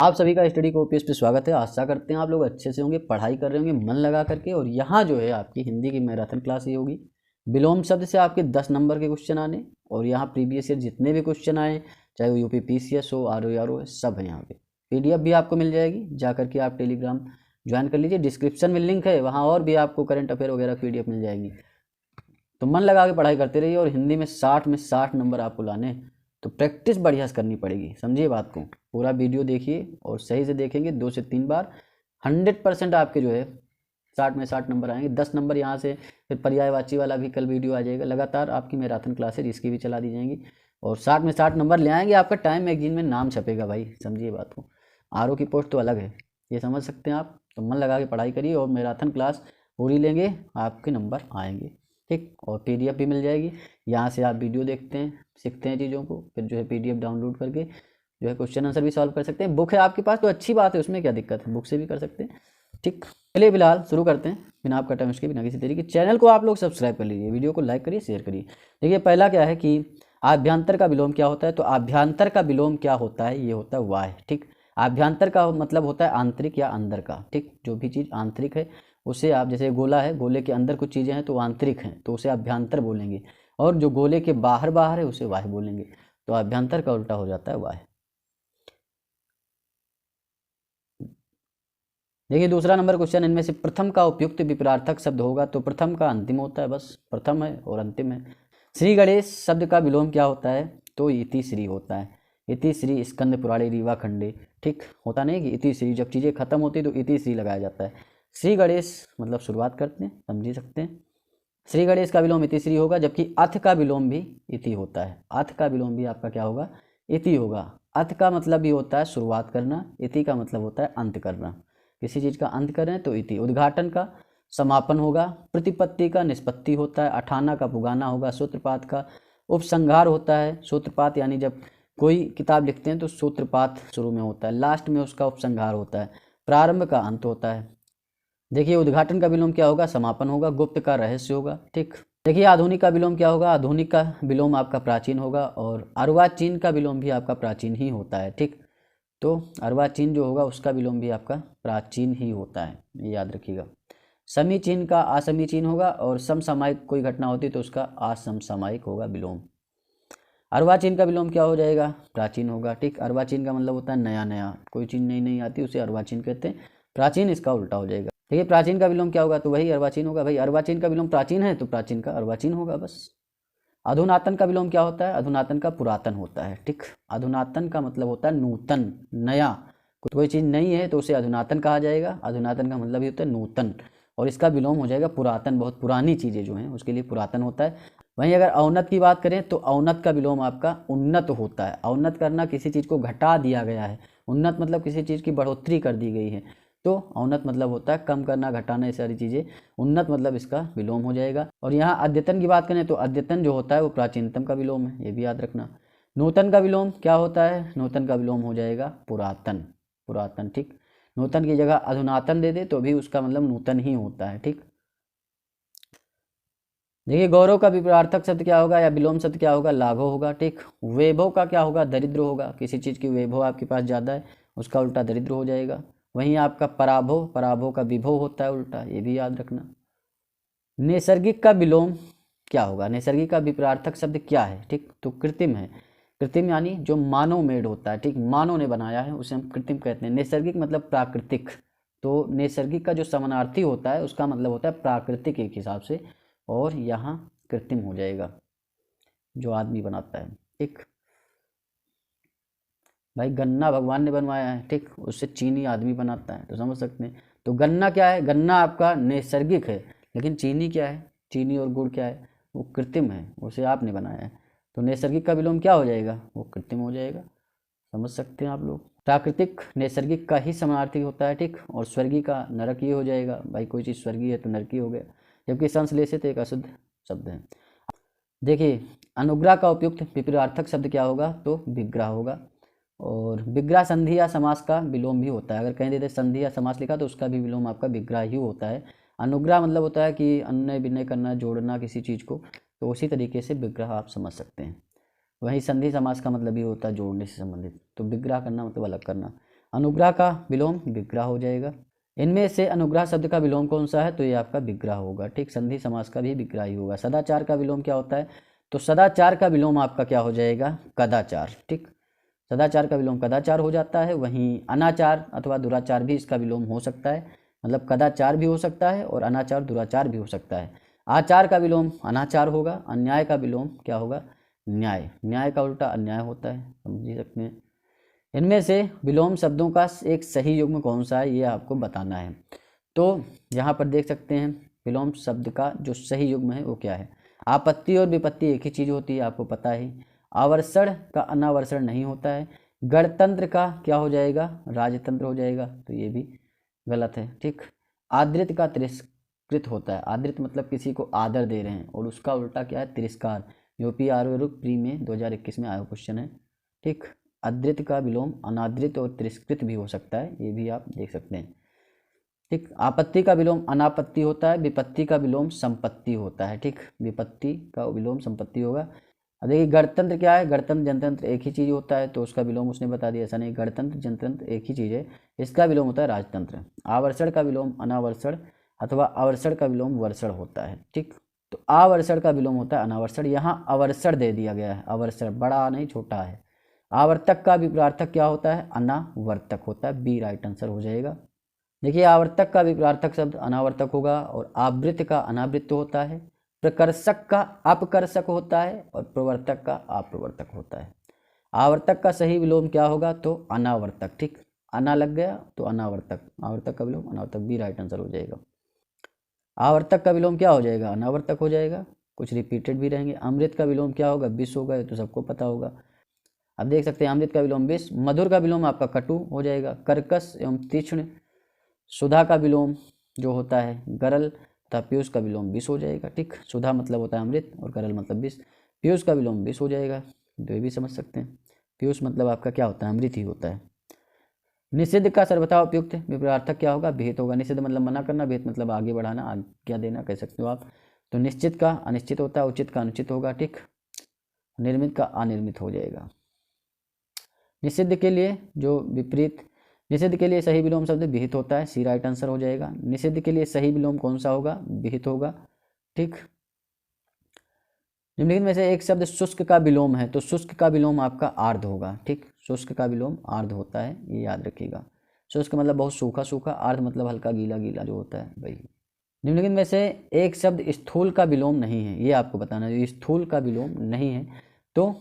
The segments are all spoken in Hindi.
आप सभी का स्टडी कॉपीज पे स्वागत है। आशा करते हैं आप लोग अच्छे से होंगे, पढ़ाई कर रहे होंगे मन लगा करके। और यहाँ जो है आपकी हिंदी की मैराथन क्लास ये होगी। विलोम शब्द से आपके 10 नंबर के क्वेश्चन आने, और यहाँ प्रीवियस ईयर जितने भी क्वेश्चन आए, चाहे वो यूपी पीसीएस हो, आरओ हो, सब है यहाँ पे। पीडीएफ भी आपको मिल जाएगी, जा करके आप टेलीग्राम ज्वाइन कर लीजिए। डिस्क्रिप्शन में लिंक है, वहाँ और भी आपको करंट अफेयर वगैरह पीडीएफ मिल जाएगी। तो मन लगा के पढ़ाई करते रहिए। और हिंदी में 60 नंबर आपको लाने, तो प्रैक्टिस बढ़िया से करनी पड़ेगी। समझिए बात को, पूरा वीडियो देखिए और सही से देखेंगे 2 से 3 बार, 100% आपके जो है 60 में 60 नंबर आएंगे। 10 नंबर यहाँ से, फिर पर्यायवाची वाला भी कल वीडियो आ जाएगा। लगातार आपकी मैराथन क्लासेज इसकी भी चला दी जाएंगी, और 60 में 60 नंबर ले आएंगे। आपका टाइम मैगजीन में नाम छपेगा भाई, समझिए बात को। आरओ की पोस्ट तो अलग है, ये समझ सकते हैं आप। तो मन लगा के पढ़ाई करिए, और मैराथन क्लास पूरी लेंगे, आपके नंबर आएंगे, ठीक। और पीडीएफ भी मिल जाएगी, यहाँ से आप वीडियो देखते हैं, सीखते हैं चीज़ों को, फिर जो है पीडीएफ डाउनलोड करके जो है क्वेश्चन आंसर भी सॉल्व कर सकते हैं। बुक है आपके पास तो अच्छी बात है, उसमें क्या दिक्कत है, बुक से भी कर सकते हैं, ठीक। चलिए फिलहाल शुरू करते हैं बिना आपका टाइम उसके, बिना किसी तरीके। चैनल को आप लोग सब्सक्राइब कर लीजिए, वीडियो को लाइक करिए, शेयर करिए। देखिए पहला क्या है कि आभ्यंतर का विलोम क्या होता है। तो आभ्यंतर का विलोम क्या होता है, ये होता है वाय, ठीक। आभ्यंतर का मतलब होता है आंतरिक या अंदर का, ठीक। जो भी चीज़ आंतरिक है उसे आप, जैसे गोला है, गोले के अंदर कुछ चीज़ें हैं तो आंतरिक हैं, तो उसे आभ्यंतर बोलेंगे। और जो गोले के बाहर बाहर है उसे वाह बोलेंगे। तो आभ्यंतर का उल्टा हो जाता है वाह। देखिए दूसरा नंबर क्वेश्चन, इनमें से प्रथम का उपयुक्त विपरार्थक शब्द होगा। तो प्रथम का अंतिम होता है, बस प्रथम है और अंतिम है। श्री गणेश शब्द का विलोम क्या होता है। तो इति श्री होता है। इति श्री स्कंद पुराणे रीवा खंडे, ठीक। होता नहीं कि इति श्री, जब चीज़ें खत्म होती तो इति श्री लगाया जाता है। श्री गणेश मतलब शुरुआत करते हैं, समझ सकते हैं। श्री गणेश का विलोम इति श्री होगा, जबकि अथ का विलोम भी इति होता है। अथ का विलोम भी आपका क्या होगा, इति होगा। अथ का मतलब भी होता है शुरुआत करना, इति का मतलब होता है अंत करना। किसी चीज़ का अंत करें तो इति। उद्घाटन का समापन होगा, प्रतिपत्ति का निष्पत्ति होता है, अठाना का पुगाना होगा, सूत्रपात का उपसंहार होता है। सूत्रपात यानी जब कोई किताब लिखते हैं तो सूत्रपात शुरू में होता है, लास्ट में उसका उपसंहार होता है, प्रारंभ का अंत होता है। देखिए उद्घाटन का विलोम क्या होगा, समापन होगा। गुप्त का रहस्य होगा, ठीक। देखिए आधुनिक का विलोम क्या होगा, आधुनिक का विलोम आपका प्राचीन होगा। और अर्वाचीन का विलोम भी आपका प्राचीन ही होता है, ठीक। तो अर्वाचीन जो होगा उसका विलोम भी आपका प्राचीन ही होता है, ये याद रखिएगा। समीचीन का असमीचीन होगा, और समसामयिक कोई घटना होती तो उसका असमसामयिक होगा विलोम। अर्वाचीन का विलोम क्या हो जाएगा, प्राचीन होगा, ठीक। अर्वाचीन का मतलब होता है नया नया, कोई चीज़ नई नई आती है उसे अर्वाचीन कहते हैं। प्राचीन इसका उल्टा हो जाएगा। देखिए प्राचीन का विलोम क्या होगा, तो वही अर्वाचीन होगा। भाई अर्वाचीन का विलोम प्राचीन है तो प्राचीन का अर्वाचीन होगा, बस। अधुनातन का विलोम क्या होता है, अधुनातन का पुरातन होता है, ठीक। अधुनातन का मतलब होता है नूतन, नया। कोई चीज़ नई है तो उसे अधुनातन कहा जाएगा। अधुनातन का मतलब ही होता है नूतन, और इसका विलोम हो जाएगा पुरातन। बहुत पुरानी चीज़ें जो हैं उसके लिए पुरातन होता है। वहीं अगर अवनत की बात करें तो अवनत का विलोम आपका उन्नत होता है। अवनत करना, किसी चीज़ को घटा दिया गया है। उन्नत मतलब किसी चीज़ की बढ़ोतरी कर दी गई है, तो अवनत मतलब होता है कम करना, घटाना, ये सारी चीज़ें। उन्नत मतलब इसका विलोम हो जाएगा। और यहाँ अद्यतन की बात करें तो अद्यतन जो होता है वो प्राचीनतम का विलोम है, ये भी याद रखना। नूतन का विलोम क्या होता है, नूतन का विलोम हो जाएगा पुरातन, पुरातन, ठीक। नूतन की जगह अधुनातन दे दे तो भी उसका मतलब नूतन ही होता है, ठीक। देखिए गौरव का विपरार्थक शब्द क्या होगा, या विलोम शब्द क्या होगा, लाघव होगा, ठीक। वैभव का क्या होगा, दरिद्र होगा। किसी चीज़ की वैभव आपके पास ज़्यादा है, उसका उल्टा दरिद्र हो जाएगा। वहीं आपका पराभव, पराभव का विभव होता है उल्टा, ये भी याद रखना। नैसर्गिक का विलोम क्या होगा, नैसर्गिक का विपरार्थक शब्द क्या है, ठीक। तो कृत्रिम है। कृत्रिम यानी जो मानव मेड होता है, ठीक, मानव ने बनाया है उसे हम कृत्रिम कहते हैं। नैसर्गिक मतलब प्राकृतिक। तो नैसर्गिक का जो समानार्थी होता है उसका मतलब होता है प्राकृतिक एक हिसाब से, और यहाँ कृत्रिम हो जाएगा, जो आदमी बनाता है, ठीक। भाई गन्ना भगवान ने बनवाया है, ठीक, उससे चीनी आदमी बनाता है, तो समझ सकते हैं। तो गन्ना क्या है, गन्ना आपका नैसर्गिक है, लेकिन चीनी क्या है, चीनी और गुड़ क्या है, वो कृत्रिम है, उसे आपने बनाया है। तो नैसर्गिक का विलोम क्या हो जाएगा, वो कृत्रिम हो जाएगा, समझ सकते हैं आप लोग। प्राकृतिक नैसर्गिक का ही समानार्थी होता है, ठीक। और स्वर्गीय का नरकीय हो जाएगा। भाई कोई चीज़ स्वर्गीय है तो नरकीय हो गया, जबकि संश्लेषित एक अशुद्ध शब्द है। देखिए अनुग्रह का उपयुक्त विपरीतार्थक शब्द क्या होगा, तो विग्रह होगा। और विग्रह संधि या समास का विलोम भी होता है। अगर कहीं देते संधि या समास लिखा तो उसका भी विलोम आपका विग्रह ही होता है। अनुग्रह मतलब होता है कि अन्य विनय करना, जोड़ना किसी चीज़ को, तो उसी तरीके से विग्रह आप समझ सकते हैं। वहीं संधि समास का मतलब भी होता है जोड़ने से संबंधित, तो विग्रह करना मतलब अलग करना। अनुग्रह का विलोम विग्रह हो जाएगा। इनमें से अनुग्रह शब्द का विलोम कौन सा है, तो ये आपका विग्रह होगा। ठीक, संधि समास का भी विग्रह ही होगा। सदाचार का विलोम क्या होता है, तो सदाचार का विलोम आपका क्या हो जाएगा, कदाचार। ठीक, सदाचार का विलोम कदाचार हो जाता है। वहीं अनाचार अथवा दुराचार भी इसका विलोम हो सकता है, मतलब कदाचार भी हो सकता है और अनाचार दुराचार भी हो सकता है। आचार का विलोम अनाचार होगा। अन्याय का विलोम क्या होगा, न्याय। न्याय का उल्टा अन्याय होता है, समझ सकते हैं। इनमें से विलोम शब्दों का एक सही युग्म कौन सा है, ये आपको बताना है। तो यहाँ पर देख सकते हैं विलोम शब्द का जो सही युग्म है वो क्या है। आपत्ति और विपत्ति एक ही चीज़ होती है, आपको पता है। आवर्षण का अनावर्षण नहीं होता है। गणतंत्र का क्या हो जाएगा, राजतंत्र हो जाएगा, तो ये भी गलत है। ठीक, आदृत का तिरस्कृत होता है। आदृत मतलब किसी को आदर दे रहे हैं, और उसका उल्टा क्या है, तिरस्कार। यूपी आरओ प्री में 2021 में आया क्वेश्चन है। ठीक, अदृत का विलोम अनादृत और तिरस्कृत भी हो सकता है, ये भी आप देख सकते हैं। ठीक, आपत्ति का विलोम अनापत्ति होता है। विपत्ति का विलोम संपत्ति होता है। ठीक, विपत्ति का विलोम संपत्ति होगा। अब देखिए गणतंत्र क्या है, गणतंत्र जनतंत्र एक ही चीज़ होता है, तो उसका विलोम उसने बता दिया। ऐसा नहीं, गणतंत्र जनतंत्र एक ही चीज़ है, इसका विलोम होता है राजतंत्र। आवर्षण का विलोम अनावर्षण अथवा आवर्षण का विलोम वर्षण होता है। ठीक, तो आवर्षण का विलोम होता है अनावर्षण। यहाँ अवर्षण दे दिया गया है, अवर्षण बड़ा नहीं छोटा है। आवर्तक का विपरार्थक क्या होता है, अनावर्तक होता है, बी राइट आंसर हो जाएगा। देखिए आवर्तक का विपरार्थक शब्द अनावर्तक होगा, और आवृत्त का अनावृत्त होता है। प्रकर्षक का अपकर्षक होता है, और प्रवर्तक का अप्रवर्तक होता है। आवर्तक का सही विलोम क्या होगा, तो अनावर्तक। ठीक, अना लग गया तो अनावर्तक, आवर्तक का विलोम अनावर्तक, बी राइट आंसर हो जाएगा। आवर्तक का विलोम क्या हो जाएगा, अनावर्तक हो जाएगा। कुछ रिपीटेड भी रहेंगे। अमृत का विलोम क्या होगा, विष होगा, ये तो सबको पता होगा। अब देख सकते हैं अमृत का विलोम विष। मधुर का विलोम आपका कटु हो जाएगा। कर्कश एवं तीक्ष्ण। सुधा का विलोम जो होता है गरल, तथा पीयूष का विलोम विष हो जाएगा। ठीक, सुधा मतलब होता है अमृत और गरल मतलब विष। पीयूष का विलोम विष हो जाएगा, तो ये भी समझ सकते हैं। पीयूष मतलब आपका क्या होता है, अमृत ही होता है। निषिद्ध का सर्वथा उपयुक्त विपरीतार्थक क्या होगा, विहित होगा। निषिद्ध मतलब मना करना, विहित मतलब आगे बढ़ाना, आज्ञा देना, कह सकते हो आप। तो निश्चित का अनिश्चित होता है, उचित का अनुचित होगा। ठीक, निर्मित का अनिर्मित हो जाएगा। निषिद्ध के लिए जो विपरीत, निषिद्ध के लिए सही विलोम शब्द विहित होता है, सी राइट आंसर हो जाएगा। निषिद्ध के लिए सही विलोम कौन सा होगा, विहित होगा। ठीक, निम्नलिखित में से एक शब्द शुष्क का विलोम है, तो शुष्क का विलोम आपका आर्ध होगा। ठीक, शुष्क का विलोम आर्ध होता है, ये याद रखिएगा। शुष्क मतलब बहुत सूखा सूखा, आर्ध मतलब हल्का गीला गीला जो होता है वही। निम्नलिखित में से एक शब्द स्थूल का विलोम नहीं है, ये आपको बताना है। स्थूल का विलोम नहीं है, तो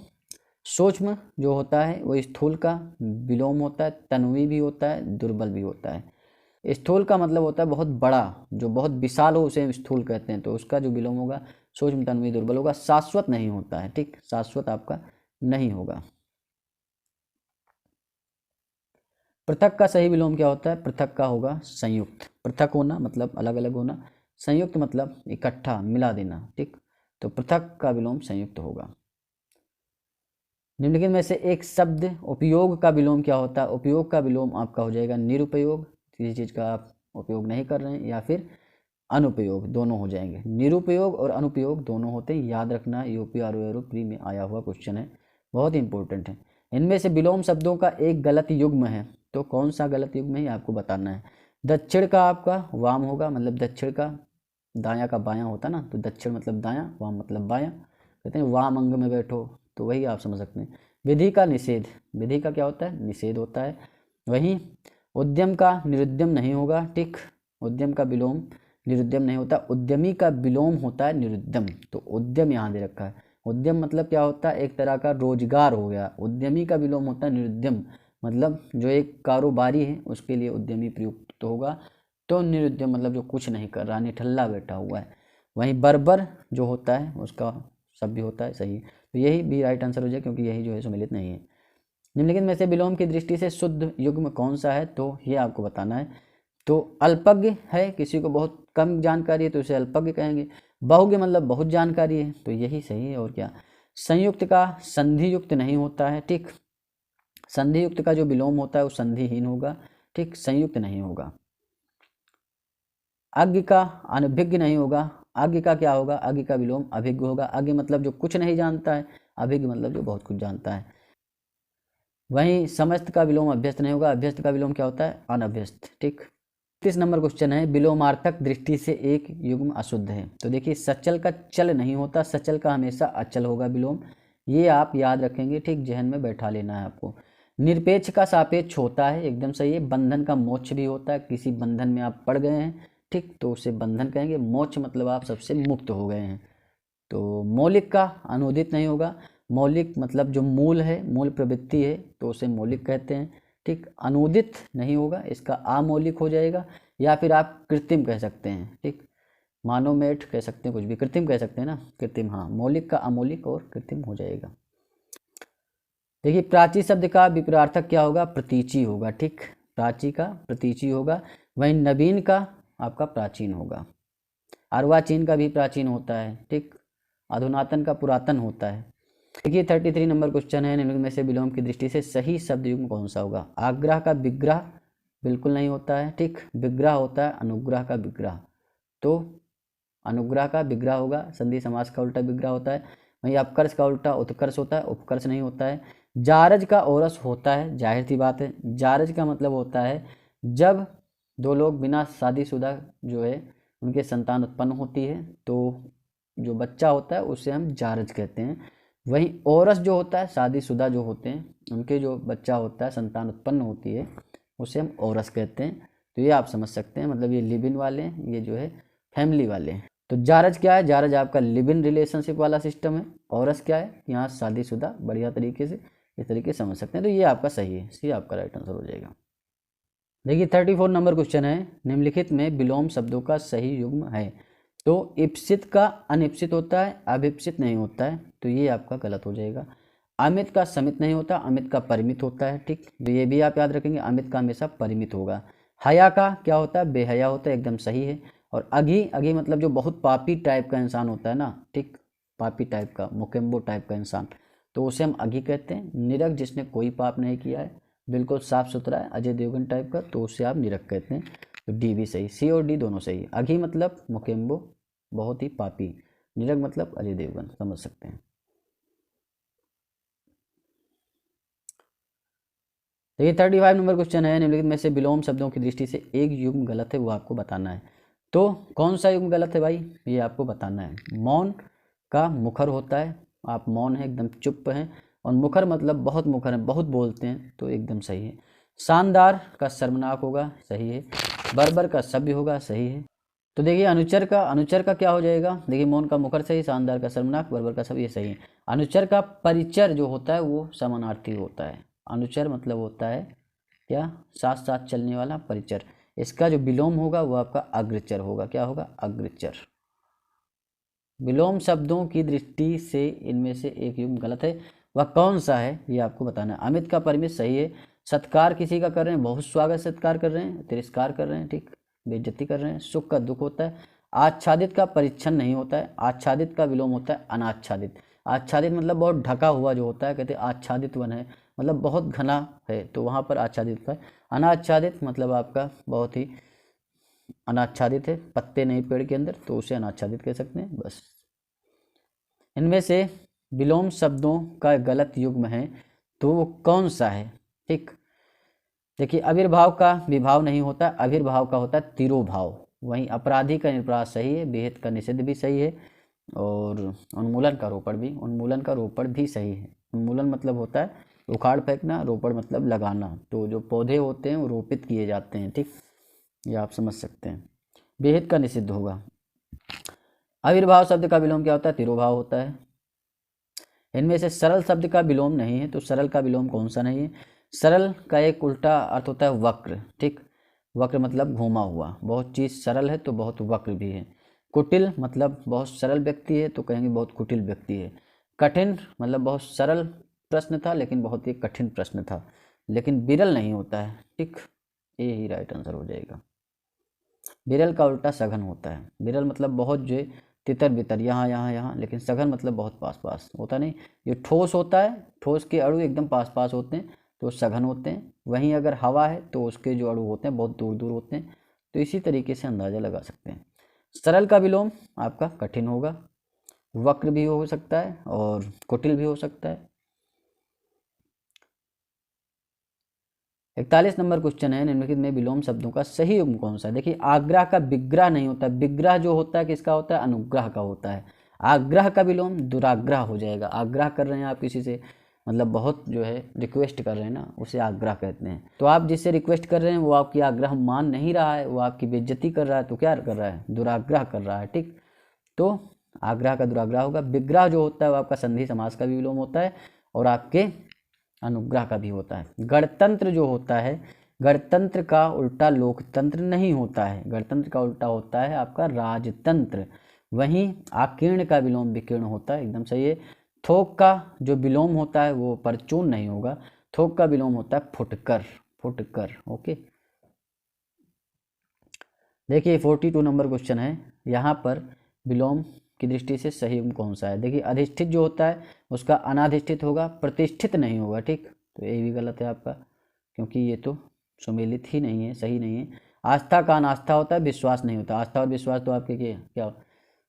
सूक्ष्म जो होता है वो स्थूल का विलोम होता है। तन्वी भी होता है, दुर्बल भी होता है। स्थूल का मतलब होता है बहुत बड़ा, जो बहुत विशाल हो उसे स्थूल कहते हैं, तो उसका जो विलोम होगा सूक्ष्म तन्वी दुर्बल होगा। शाश्वत नहीं होता है। ठीक, शाश्वत आपका नहीं होगा। पृथक का सही विलोम क्या होता है, पृथक का होगा संयुक्त। पृथक होना मतलब अलग अलग होना, संयुक्त मतलब इकट्ठा मिला देना। ठीक, तो पृथक का विलोम संयुक्त होगा। निम्नलिखित में से एक शब्द उपयोग का विलोम क्या होता है, उपयोग का विलोम आपका हो जाएगा निरुपयोग, किसी चीज़ का आप उपयोग नहीं कर रहे हैं, या फिर अनुपयोग, दोनों हो जाएंगे। निरुपयोग और अनुपयोग दोनों होते हैं, याद रखना। यूपी आरओ प्री में आया हुआ क्वेश्चन है, बहुत इंपॉर्टेंट है। इनमें से विलोम शब्दों का एक गलत युग्म है, तो कौन सा गलत युग्म है ये आपको बताना है। दक्षिण का आपका वाम होगा, मतलब दक्षिण का दायां का बायां होता ना, तो दक्षिण मतलब दायां, वाम मतलब बायां। कहते हैं वाम अंग में बैठो, तो वही आप समझ सकते हैं। विधि का निषेध, विधि का क्या होता है, निषेध होता है। वहीं उद्यम का निरुद्यम नहीं होगा। ठीक, उद्यम का विलोम निरुद्यम नहीं होता, उद्यमी का विलोम होता है निरुद्यम, तो उद्यम यहाँ दे रखा है। उद्यम मतलब क्या होता है, एक तरह का रोजगार हो गया। उद्यमी का विलोम होता है निरुद्यम, मतलब जो एक कारोबारी है उसके लिए उद्यमी प्रयुक्त होगा। तो निरुद्यम मतलब जो कुछ नहीं कर रहा, निठल्ला बैठा हुआ है। वहीं बर्बर जो होता है उसका सब भी होता है, सही है। तो यही भी राइट आंसर हो जाए, क्योंकि यही जो है सम्मिलित नहीं है। निम्नलिखित में से विलोम की दृष्टि से शुद्ध युग्म कौन सा है, तो ये आपको बताना है। तो अल्पज्ञ है, किसी को बहुत कम जानकारी है तो उसे अल्पज्ञ कहेंगे। बहुज्ञ मतलब बहुत जानकारी है, तो यही सही है, और क्या। संयुक्त का संधि युक्त नहीं होता है। ठीक, संधि युक्त का जो विलोम होता है वो संधिहीन होगा। ठीक, संयुक्त नहीं होगा। अज्ञ का अनभिज्ञ नहीं होगा। अज्ञ का क्या होगा, अज्ञ का विलोम अभिज्ञ होगा। अज्ञ मतलब जो कुछ नहीं जानता है, अभिज्ञ मतलब जो बहुत कुछ जानता है। वहीं समस्त का विलोम अभ्यस्त नहीं होगा, अभ्यस्त का विलोम क्या होता है, अनभ्यस्त। ठीक, 30 नंबर क्वेश्चन है, विलोमार्थक दृष्टि से एक युग्म अशुद्ध है। तो देखिए सचल का चल नहीं होता, सचल का हमेशा अचल होगा विलोम, ये आप याद रखेंगे। ठीक, जहन में बैठा लेना है आपको। निरपेक्ष का सापेक्ष होता है, एकदम सही है। बंधन का मोक्ष भी होता है, किसी बंधन में आप पड़ गए हैं, ठीक, तो उसे बंधन कहेंगे। मोक्ष मतलब आप सबसे मुक्त हो गए हैं। तो मौलिक का अनुदित नहीं होगा, मौलिक मतलब जो मूल है, मूल प्रवृत्ति है, तो उसे मौलिक कहते हैं। ठीक, अनुदित नहीं होगा, इसका अमौलिक हो जाएगा, या फिर आप कृत्रिम कह सकते हैं। ठीक, मानोमेट कह सकते हैं, कुछ भी कृत्रिम कह सकते हैं ना, कृत्रिम। हाँ, मौलिक का अमौलिक और कृत्रिम हो जाएगा। देखिए प्राची शब्द का विपरीतार्थक क्या होगा, प्रतीची होगा। ठीक, प्राची का प्रतीची होगा। वहीं नवीन का आपका प्राचीन होगा। अर्वाचीन का भी प्राचीन होता है। ठीक, अधुनातन का पुरातन होता है। देखिए 33 नंबर क्वेश्चन है, निम्नलिखित में से विलोम की दृष्टि से सही शब्द युग्म कौन सा होगा। आग्रह का विग्रह बिल्कुल नहीं होता है। ठीक, विग्रह होता है अनुग्रह का विग्रह, तो अनुग्रह का विग्रह होगा। संधि समास का उल्टा विग्रह होता है। वहीं अपकर्ष का उल्टा उत्कर्ष होता है, उपकर्ष नहीं होता है। जारज का ओरस होता है, जाहिर सी बात है। जारज का मतलब होता है जब दो लोग बिना शादीशुदा जो है उनके संतान उत्पन्न होती है, तो जो बच्चा होता है उसे हम जारज कहते हैं। वहीं औरस जो होता है, शादीशुदा जो होते हैं उनके जो बच्चा होता है, संतान उत्पन्न होती है, उसे हम औरस कहते हैं। तो ये आप समझ सकते हैं, मतलब ये लिव इन वाले हैं, ये जो है फैमिली वाले हैं। तो जारज क्या है, जारज आपका लिव इन रिलेशनशिप वाला सिस्टम है। औरस क्या है, यहाँ शादीशुदा, बढ़िया तरीके से इस तरीके से समझ सकते हैं। तो ये आपका सही है, सी आपका राइट आंसर हो जाएगा। देखिए 34 नंबर क्वेश्चन है, निम्नलिखित में विलोम शब्दों का सही युग्म है। तो इप्सित का अनिप्सित होता है, अभिप्सित नहीं होता है, तो ये आपका गलत हो जाएगा। अमित का समित नहीं होता, अमित का परिमित होता है। ठीक, तो ये भी आप याद रखेंगे, अमित का हमेशा परिमित होगा। हया का क्या होता है, बेहया होता है, एकदम सही है। और अघी, अघी मतलब जो बहुत पापी टाइप का इंसान होता है ना, ठीक, पापी टाइप का, मुकेम्बो टाइप का इंसान, तो उसे हम अघी कहते हैं। निरख जिसने कोई पाप नहीं किया है, बिल्कुल साफ सुथरा है, अजय देवगन टाइप का, तो उसे आप निरख कहते हैं। तो डी भी सही, सी और डी दोनों सही है। अघी मतलब मुकेम्बो, बहुत ही पापी। निरख मतलब अजय देवगन, समझ सकते हैं। तो ये 35 नंबर क्वेश्चन है, निम्नलिखित में से विलोम शब्दों की दृष्टि से एक युग्म गलत है, वो आपको बताना है। तो कौन सा युग्म गलत है भाई, ये आपको बताना है। मौन का मुखर होता है, आप मौन है, एकदम चुप हैं। और मुखर मतलब बहुत मुखर है, बहुत बोलते हैं, तो एकदम सही है। शानदार का शर्मनाक होगा, सही है। बर्बर का सभ्य होगा, सही है। तो देखिए अनुचर का क्या हो जाएगा, देखिए मौन का मुखर सही, शानदार का शर्मनाक, बर्बर का सभ्य, ये सही है। अनुचर का परिचर जो होता है वो समानार्थी होता है। अनुचर मतलब होता है क्या, साथ साथ चलने वाला परिचर। इसका जो विलोम होगा वो आपका अग्रचर होगा। क्या होगा, अग्रचर। विलोम शब्दों की दृष्टि से इनमें से एक युग्म गलत है, वह कौन सा है ये आपको बताना है। अमित का परिमित सही है। सत्कार किसी का कर रहे हैं, बहुत स्वागत सत्कार कर रहे हैं, तिरस्कार कर रहे हैं, ठीक, बेइज्जती कर रहे हैं। सुख का दुख होता है। आच्छादित का परिच्छन नहीं होता है, आच्छादित का विलोम होता है अनाच्छादित। आच्छादित मतलब बहुत ढका हुआ जो होता है, कहते हैं आच्छादित वन है, मतलब बहुत घना है, तो वहाँ पर आच्छादित होता है। अनाच्छादित मतलब आपका बहुत ही अनाच्छादित है, पत्ते नहीं पेड़ के अंदर, तो उसे अनाच्छादित कह सकते हैं। बस इनमें से विलोम शब्दों का गलत युग्म है, तो वो कौन सा है। ठीक, देखिए आविर्भाव का विभाव नहीं होता, आविर्भाव का होता है तिरोभाव। वहीं अपराधी का निरपराध सही है, विहित का निषिद्ध भी सही है, और उन्मूलन का रोपण भी, उन्मूलन का रोपण भी सही है। उन्मूलन मतलब होता है उखाड़ फेंकना, रोपण मतलब लगाना, तो जो पौधे होते हैं वो रोपित किए जाते हैं। ठीक, ये आप समझ सकते हैं। विहित का निषिद्ध होगा। आविर्भाव शब्द का विलोम क्या होता है, तिरोभाव होता है। इनमें से सरल शब्द का विलोम नहीं है, तो सरल का विलोम कौन सा नहीं है। सरल का एक उल्टा अर्थ होता है वक्र। ठीक, वक्र मतलब घूमा हुआ, बहुत चीज़ सरल है तो बहुत वक्र भी है। कुटिल मतलब बहुत सरल व्यक्ति है, तो कहेंगे बहुत कुटिल व्यक्ति है। कठिन मतलब बहुत सरल प्रश्न था लेकिन बहुत ही कठिन प्रश्न था। लेकिन विरल नहीं होता है। ठीक, ये ही राइट आंसर हो जाएगा। विरल का उल्टा सघन होता है। विरल मतलब बहुत जो तितर बितर, यहाँ यहाँ यहाँ, लेकिन सघन मतलब बहुत पास पास होता नहीं। जो ठोस होता है, ठोस के अणु एकदम पास पास होते हैं, तो सघन होते हैं। वहीं अगर हवा है तो उसके जो अणु होते हैं बहुत दूर दूर होते हैं। तो इसी तरीके से अंदाज़ा लगा सकते हैं। सरल का विलोम आपका कठिन होगा, वक्र भी हो सकता है और कुटिल भी हो सकता है। 41 नंबर क्वेश्चन है, निम्नलिखित में विलोम शब्दों का सही युग्म कौन सा है। देखिए आग्रह का विग्रह नहीं होता, विग्रह जो होता है किसका होता है, अनुग्रह का होता है। आग्रह का विलोम दुराग्रह हो जाएगा। आग्रह कर रहे हैं आप किसी से, मतलब बहुत जो है रिक्वेस्ट कर रहे हैं ना, उसे आग्रह कहते हैं। तो आप जिससे रिक्वेस्ट कर रहे हैं वो आपकी आग्रह मान नहीं रहा है, वो आपकी बेइज्जती कर रहा है, तो क्या कर रहा है, दुराग्रह कर रहा है। ठीक, तो आग्रह का दुराग्रह होगा। विग्रह जो होता है वो आपका संधि समास का भी विलोम होता है और आपके अनुग्रह का भी होता है। गणतंत्र जो होता है, गणतंत्र का उल्टा लोकतंत्र नहीं होता है, गणतंत्र का उल्टा होता है आपका राजतंत्र। वहीं आकीर्ण का विलोम विकीर्ण होता है, एकदम सही है। थोक का जो विलोम होता है वो परचून नहीं होगा, थोक का विलोम होता है फुटकर, फुटकर। ओके, देखिए 42 नंबर क्वेश्चन है, यहाँ पर विलोम की दृष्टि से सही युग्म कौन सा है। देखिए अधिष्ठित जो होता है उसका अनाधिष्ठित होगा, प्रतिष्ठित नहीं होगा। ठीक, तो ये भी गलत है आपका, क्योंकि ये तो सुमेलित ही नहीं है, सही नहीं है। आस्था का अनास्था होता है, विश्वास नहीं होता। आस्था और विश्वास तो आपके क्या,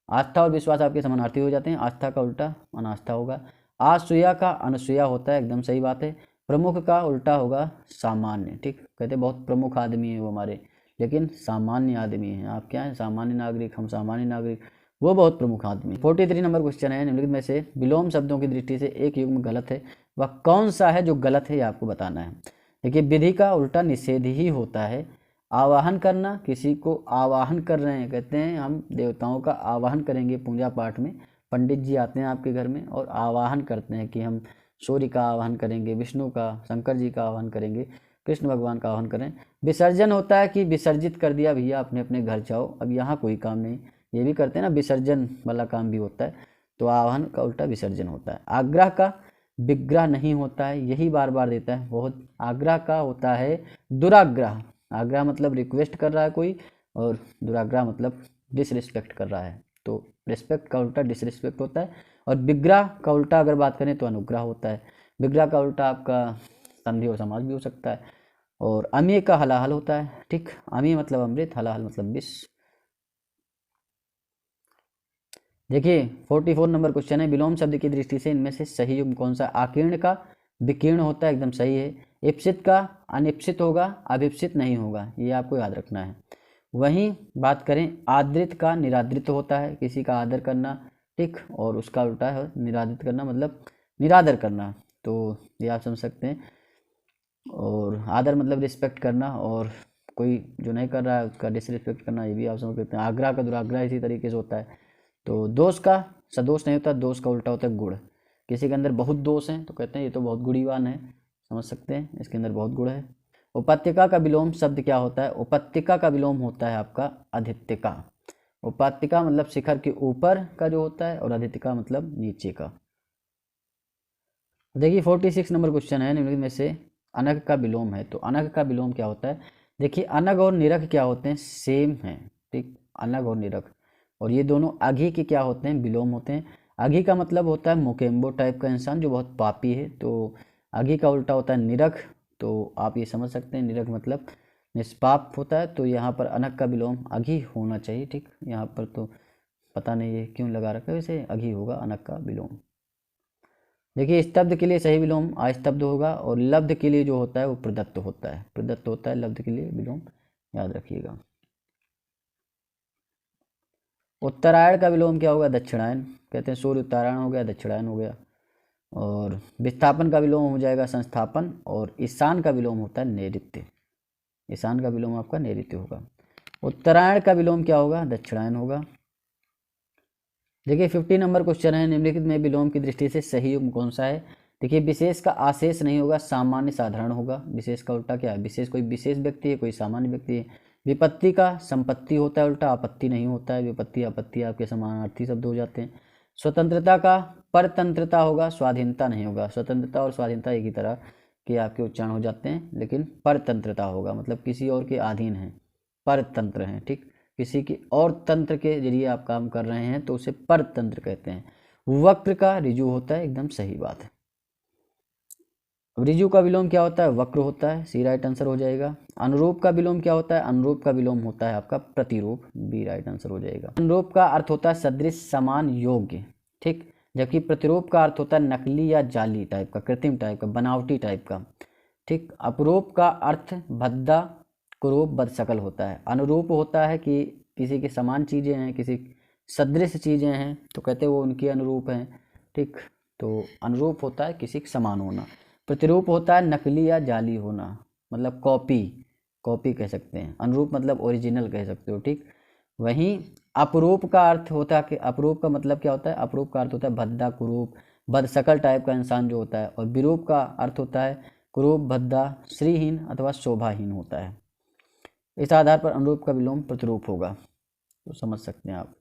आस्था और विश्वास आपके समानार्थी हो जाते हैं, आस्था का उल्टा अनास्था होगा। आसूया का अनुसूया होता है, एकदम सही बात है। प्रमुख का उल्टा होगा सामान्य। ठीक, कहते बहुत प्रमुख आदमी है वो हमारे, लेकिन सामान्य आदमी है। आप क्या हैं, सामान्य नागरिक, हम सामान्य नागरिक, वो बहुत प्रमुख आदमी। 43 नंबर क्वेश्चन है, निम्नलिखित में से विलोम शब्दों की दृष्टि से एक युग्म गलत है, वह कौन सा है जो गलत है, ये आपको बताना है। देखिए विधि का उल्टा निषेध ही होता है। आवाहन करना, किसी को आवाहन कर रहे हैं, कहते हैं हम देवताओं का आवाहन करेंगे पूजा पाठ में, पंडित जी आते हैं आपके घर में और आवाहन करते हैं कि हम सूर्य का आवाहन करेंगे, विष्णु का, शंकर जी का आवाहन करेंगे, कृष्ण भगवान का आवाहन करें। विसर्जन होता है कि विसर्जित कर दिया भैया, अपने अपने घर जाओ, अब यहाँ कोई काम नहीं, ये भी करते हैं ना, विसर्जन वाला काम भी होता है। तो आवाहन का उल्टा विसर्जन होता है। आग्रह का विग्रह नहीं होता है, यही बार बार देता है बहुत। आग्रह का होता है दुराग्रह। आग्रह मतलब रिक्वेस्ट कर रहा है कोई, और दुराग्रह मतलब डिसरिस्पेक्ट कर रहा है। तो रिस्पेक्ट का उल्टा डिसरिस्पेक्ट होता है। और विग्रह का उल्टा अगर बात करें तो अनुग्रह होता है। विग्रह का उल्टा आपका संधि और समास भी हो सकता है। और अमीय का हलाहल होता है। ठीक, अमीय मतलब अमृत, हलाहल मतलब विष। देखिए 44 नंबर क्वेश्चन है, विलोम शब्द की दृष्टि से इनमें से सही युग्म कौन सा। आकीर्ण का विकीर्ण होता है, एकदम सही है। इप्सित का अनिप्सित होगा, अभिप्सित नहीं होगा, ये आपको याद रखना है। वहीं बात करें आदृत का निरादृत होता है, किसी का आदर करना। ठीक, और उसका उल्टा है निरादृत करना, मतलब निरादर करना, तो ये आप समझ सकते हैं। और आदर मतलब रिस्पेक्ट करना, और कोई जो नहीं कर रहा है उसका डिसरिस्पेक्ट करना, ये भी आप समझ सकते हैं। आग्रह का दुराग्रह इसी तरीके से होता है। तो दोष का सदोष नहीं होता, दोष का उल्टा होता है गुण। किसी के अंदर बहुत दोष हैं तो कहते हैं ये तो बहुत गुणीवान है, समझ सकते हैं, इसके अंदर बहुत गुण है। उपत्यका का विलोम शब्द क्या होता है। उपत्यका का विलोम होता है आपका अधित्यका। उपत्यका मतलब शिखर के ऊपर का जो होता है, और अधित्यका मतलब नीचे का। देखिए 46 नंबर क्वेश्चन है, निम्नलिखित में से अनग का विलोम है, तो अनग का विलोम क्या होता है। देखिए अनग और निरग क्या होते हैं, सेम है। ठीक, अनग और निरग, और ये दोनों अघी के क्या होते हैं, विलोम होते हैं। अघी का मतलब होता है मोकेम्बो टाइप का इंसान जो बहुत पापी है, तो अघी का उल्टा होता है निरग। तो आप ये समझ सकते हैं निरग मतलब निष्पाप होता है, तो यहाँ पर अनग का विलोम अघी होना चाहिए। ठीक, यहाँ पर तो पता नहीं है क्यों लगा रखा है, वैसे अघी होगा अनग का विलोम। देखिए स्तब्ध के लिए सही विलोम अस्तब्ध होगा, और लब्ध के लिए जो होता है वो प्रदत्त होता है, प्रदत्त होता है लब्ध के लिए विलोम, याद रखिएगा। उत्तरायण का विलोम क्या होगा, दक्षिणायन। कहते हैं सूर्य उत्तरायण हो गया, दक्षिणायन हो गया। और विस्थापन का विलोम हो जाएगा संस्थापन, और ईशान का विलोम होता है नैऋत्य। ईशान का विलोम आपका नैऋत्य होगा। उत्तरायण का विलोम क्या होगा, दक्षिणायन होगा। देखिए 50 नंबर क्वेश्चन है, निम्नलिखित में विलोम की दृष्टि से सही युग्म कौन सा है। देखिए विशेष का आशेष नहीं होगा, सामान्य साधारण होगा। विशेष का उल्टा क्या है, विशेष कोई विशेष व्यक्ति है, कोई सामान्य व्यक्ति है। विपत्ति का संपत्ति होता है उल्टा, आपत्ति नहीं होता है। विपत्ति आपत्ति आपके समानार्थी शब्द हो जाते हैं। स्वतंत्रता का परतंत्रता होगा, स्वाधीनता नहीं होगा। स्वतंत्रता और स्वाधीनता एक ही तरह के आपके उच्चारण हो जाते हैं, लेकिन परतंत्रता होगा, मतलब किसी और के अधीन है, परतंत्र हैं। ठीक, किसी के और तंत्र के जरिए आप काम कर रहे हैं तो उसे परतंत्र कहते हैं। वक्र का ऋजु होता है, एकदम सही बात है। ऋजु का विलोम क्या होता है, वक्र होता है, सी राइट आंसर हो जाएगा। अनुरूप का विलोम क्या होता है, अनुरूप का विलोम होता है आपका प्रतिरूप, बी राइट आंसर हो जाएगा। अनुरूप का अर्थ होता है सदृश, समान, योग्य। ठीक, जबकि प्रतिरूप का अर्थ होता है नकली या जाली टाइप का, कृत्रिम टाइप का, बनावटी टाइप का। ठीक। अपरूप का अर्थ भद्दा कुरूप बदशकल होता है। अनुरूप होता है कि किसी के समान चीज़ें हैं, किसी सदृश चीज़ें हैं तो कहते हैं वो उनके अनुरूप हैं। ठीक, तो अनुरूप होता है किसी के समान होना। प्रतिरूप होता है नकली या जाली होना, मतलब कॉपी, कॉपी कह सकते हैं। अनुरूप मतलब ओरिजिनल कह सकते हो। ठीक, वहीं अपरूप का अर्थ होता है कि अपरूप का मतलब क्या होता है, अपरूप का अर्थ होता है भद्दा कुरूप बदशकल टाइप का इंसान जो होता है। और विरूप का अर्थ होता है कुरूप भद्दा श्रीहीन अथवा शोभाहीन होता है। इस आधार पर अनुरूप का विलोम प्रतिरूप होगा, तो समझ सकते हैं आप।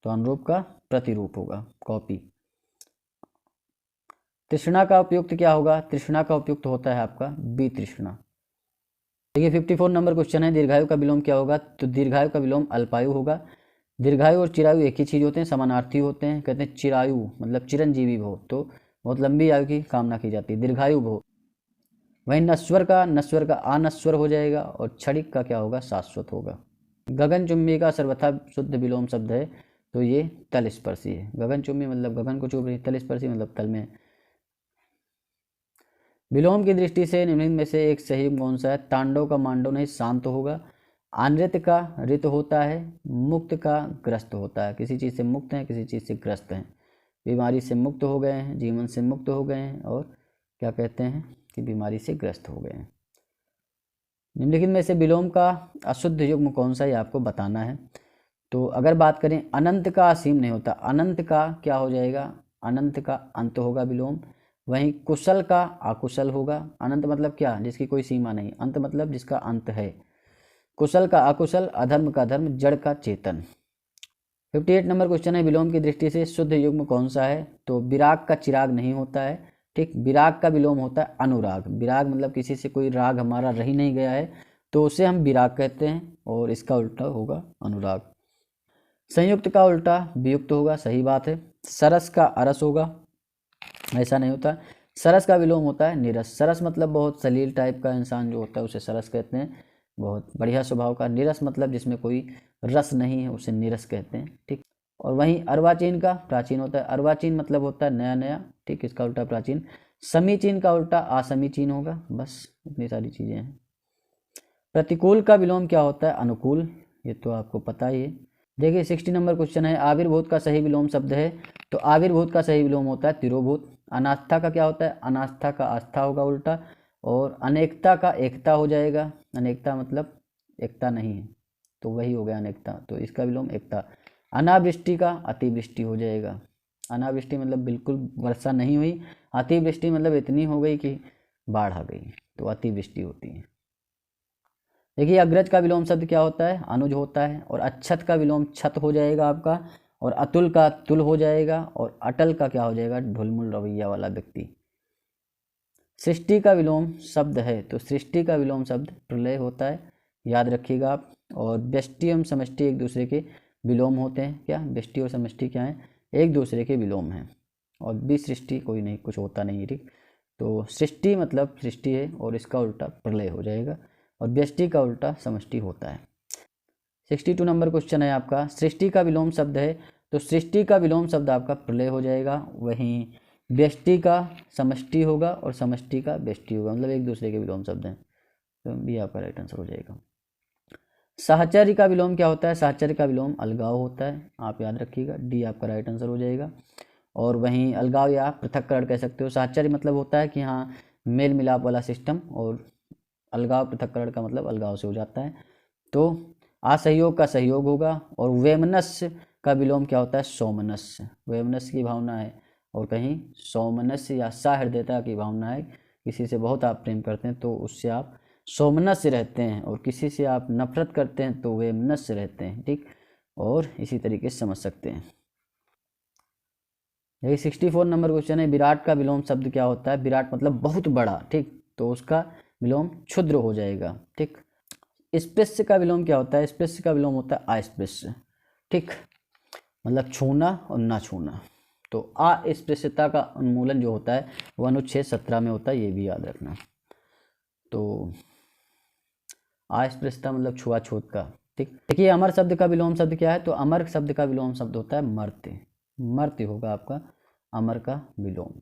तो अनुरूप का प्रतिरूप होगा कॉपी। तृष्णा का उपयुक्त क्या होगा, तृष्णा का उपयुक्त होता है आपका बी तृष्णा। देखिए 54 नंबर क्वेश्चन है, दीर्घायु का विलोम क्या होगा, तो दीर्घायु का विलोम अल्पायु होगा। दीर्घायु और चिरायु एक ही चीज़ होते हैं, समानार्थी होते हैं। कहते हैं चिरायु मतलब चिरंजीवी भव, तो बहुत लंबी आयु की कामना की जाती है, दीर्घायु भव। वहीं नश्वर का अनश्वर हो जाएगा और क्षणिक का क्या होगा, शाश्वत होगा। गगनचुंबी का सर्वथा शुद्ध विलोम शब्द है, तो ये तलस्पर्शी है। गगनचुंबी मतलब गगन को चुभ रही, तलस्पर्शी मतलब तल में। विलोम की दृष्टि से निम्नलिखित में से एक सही कौन सा है, तांडव का मांडव नहीं शांत होगा। अनृत का ऋत होता है, मुक्त का ग्रस्त होता है। किसी चीज़ से मुक्त हैं, किसी चीज़ से ग्रस्त हैं, बीमारी से मुक्त हो गए हैं, जीवन से मुक्त हो गए हैं, और क्या कहते हैं कि बीमारी से ग्रस्त हो गए हैं। निम्नलिखित में से विलोम का अशुद्ध युग्म कौन सा है आपको बताना है। तो अगर बात करें अनंत का असीम नहीं होता, अनंत का क्या हो जाएगा, अनंत का अंत होगा विलोम। वहीं कुशल का अकुशल होगा। अनंत मतलब क्या, जिसकी कोई सीमा नहीं, अंत मतलब जिसका अंत है। कुशल का अकुशल, अधर्म का धर्म, जड़ का चेतन। 58 नंबर क्वेश्चन है, विलोम की दृष्टि से शुद्ध युग्म कौन सा है, तो विराग का चिराग नहीं होता है। ठीक, विराग का विलोम होता है अनुराग। विराग मतलब किसी से कोई राग हमारा रह नहीं गया है, तो उसे हम विराग कहते हैं, और इसका उल्टा होगा अनुराग। संयुक्त का उल्टा वियुक्त होगा, सही बात है। सरस का अरस होगा, ऐसा नहीं होता। सरस का विलोम होता है निरस। सरस मतलब बहुत सलील टाइप का इंसान जो होता है उसे सरस कहते हैं, बहुत बढ़िया स्वभाव का। निरस मतलब जिसमें कोई रस नहीं है उसे निरस कहते हैं। ठीक, और वहीं अर्वाचीन का प्राचीन होता है। अर्वाचीन मतलब होता है नया नया। ठीक, इसका उल्टा प्राचीन। समीचीन का उल्टा असमीचीन होगा। बस इतनी सारी चीज़ें हैं। प्रतिकूल का विलोम क्या होता है, अनुकूल, ये तो आपको पता ही है। देखिए 60 नंबर क्वेश्चन है, आविर्भूत का सही विलोम शब्द है, तो आविर्भूत का सही विलोम होता है तिरोभूत। अनास्था का क्या होता है, अनास्था का आस्था होगा उल्टा। और अनेकता का एकता हो जाएगा। अनेकता मतलब एकता नहीं है, तो वही हो गया अनेकता, तो इसका विलोम एकता। अनावृष्टि का अतिवृष्टि हो जाएगा। अनावृष्टि मतलब बिल्कुल वर्षा नहीं हुई, अतिवृष्टि मतलब इतनी हो गई कि बाढ़ आ गई, तो अतिवृष्टि होती है। देखिए अग्रज का विलोम शब्द क्या होता है, अनुज होता है। और अच्छत का विलोम छत हो जाएगा आपका। और अतुल का तुल हो जाएगा। और अटल का क्या हो जाएगा, ढुलमुल रवैया वाला व्यक्ति। सृष्टि का विलोम शब्द है, तो सृष्टि का विलोम शब्द प्रलय होता है, याद रखिएगा आप। और व्यष्टि एवं समष्टि एक दूसरे के विलोम होते हैं। क्या व्यष्टि और समष्टि क्या है, एक दूसरे के विलोम हैं। और विसृष्टि कोई नहीं, कुछ होता नहीं है। ठीक, तो सृष्टि मतलब सृष्टि है, और इसका उल्टा प्रलय हो जाएगा। और व्यष्टि का उल्टा समष्टि होता है। 62 नंबर क्वेश्चन है आपका, सृष्टि का विलोम शब्द है, तो सृष्टि का विलोम शब्द आपका प्रलय हो जाएगा। वहीं व्यष्टि का समष्टि होगा और समष्टि का व्यष्टि होगा, मतलब एक दूसरे के विलोम शब्द हैं, तो भी आपका राइट आंसर हो जाएगा। साहचर्य का विलोम क्या होता है, साहचर्य का विलोम अलगाव होता है, आप याद रखिएगा, डी आपका राइट आंसर हो जाएगा। और वहीं अलगाव या पृथक्करण कह सकते हो। साहचर्य मतलब होता है कि हाँ मेल मिलाप वाला सिस्टम, और अलगाव पृथक्करण का मतलब अलगाव से हो जाता है। तो असहयोग का सहयोग होगा। और वैमनस्य का विलोम क्या होता है, सौमनस्य। वैमनस्य की भावना है, और कहीं सौमनस्य या सहृदयता की भावना है। किसी से बहुत आप प्रेम करते हैं तो उससे आप सौमनस्य रहते हैं, और किसी से आप नफरत करते हैं तो वैमनस्य रहते हैं। ठीक, और इसी तरीके से समझ सकते हैं। यही 64 नंबर क्वेश्चन है, विराट का विलोम शब्द क्या होता है। विराट मतलब बहुत बड़ा। ठीक, तो उसका विलोम क्षुद्र हो जाएगा। ठीक, स्पृश्य का विलोम क्या होता है, स्पृश्य का विलोम होता है अस्पृश्य। ठीक, मतलब छूना और ना छूना। तो अस्पृश्यता का उन्मूलन जो होता है वो अनुच्छेद 17 में होता है, ये भी याद रखना। तो अस्पृश्यता मतलब छुआछूत का। ठीक, देखिए अमर शब्द का विलोम शब्द क्या है, तो अमर शब्द का विलोम शब्द होता है मर्त्य। मर्त्य होगा आपका अमर का विलोम।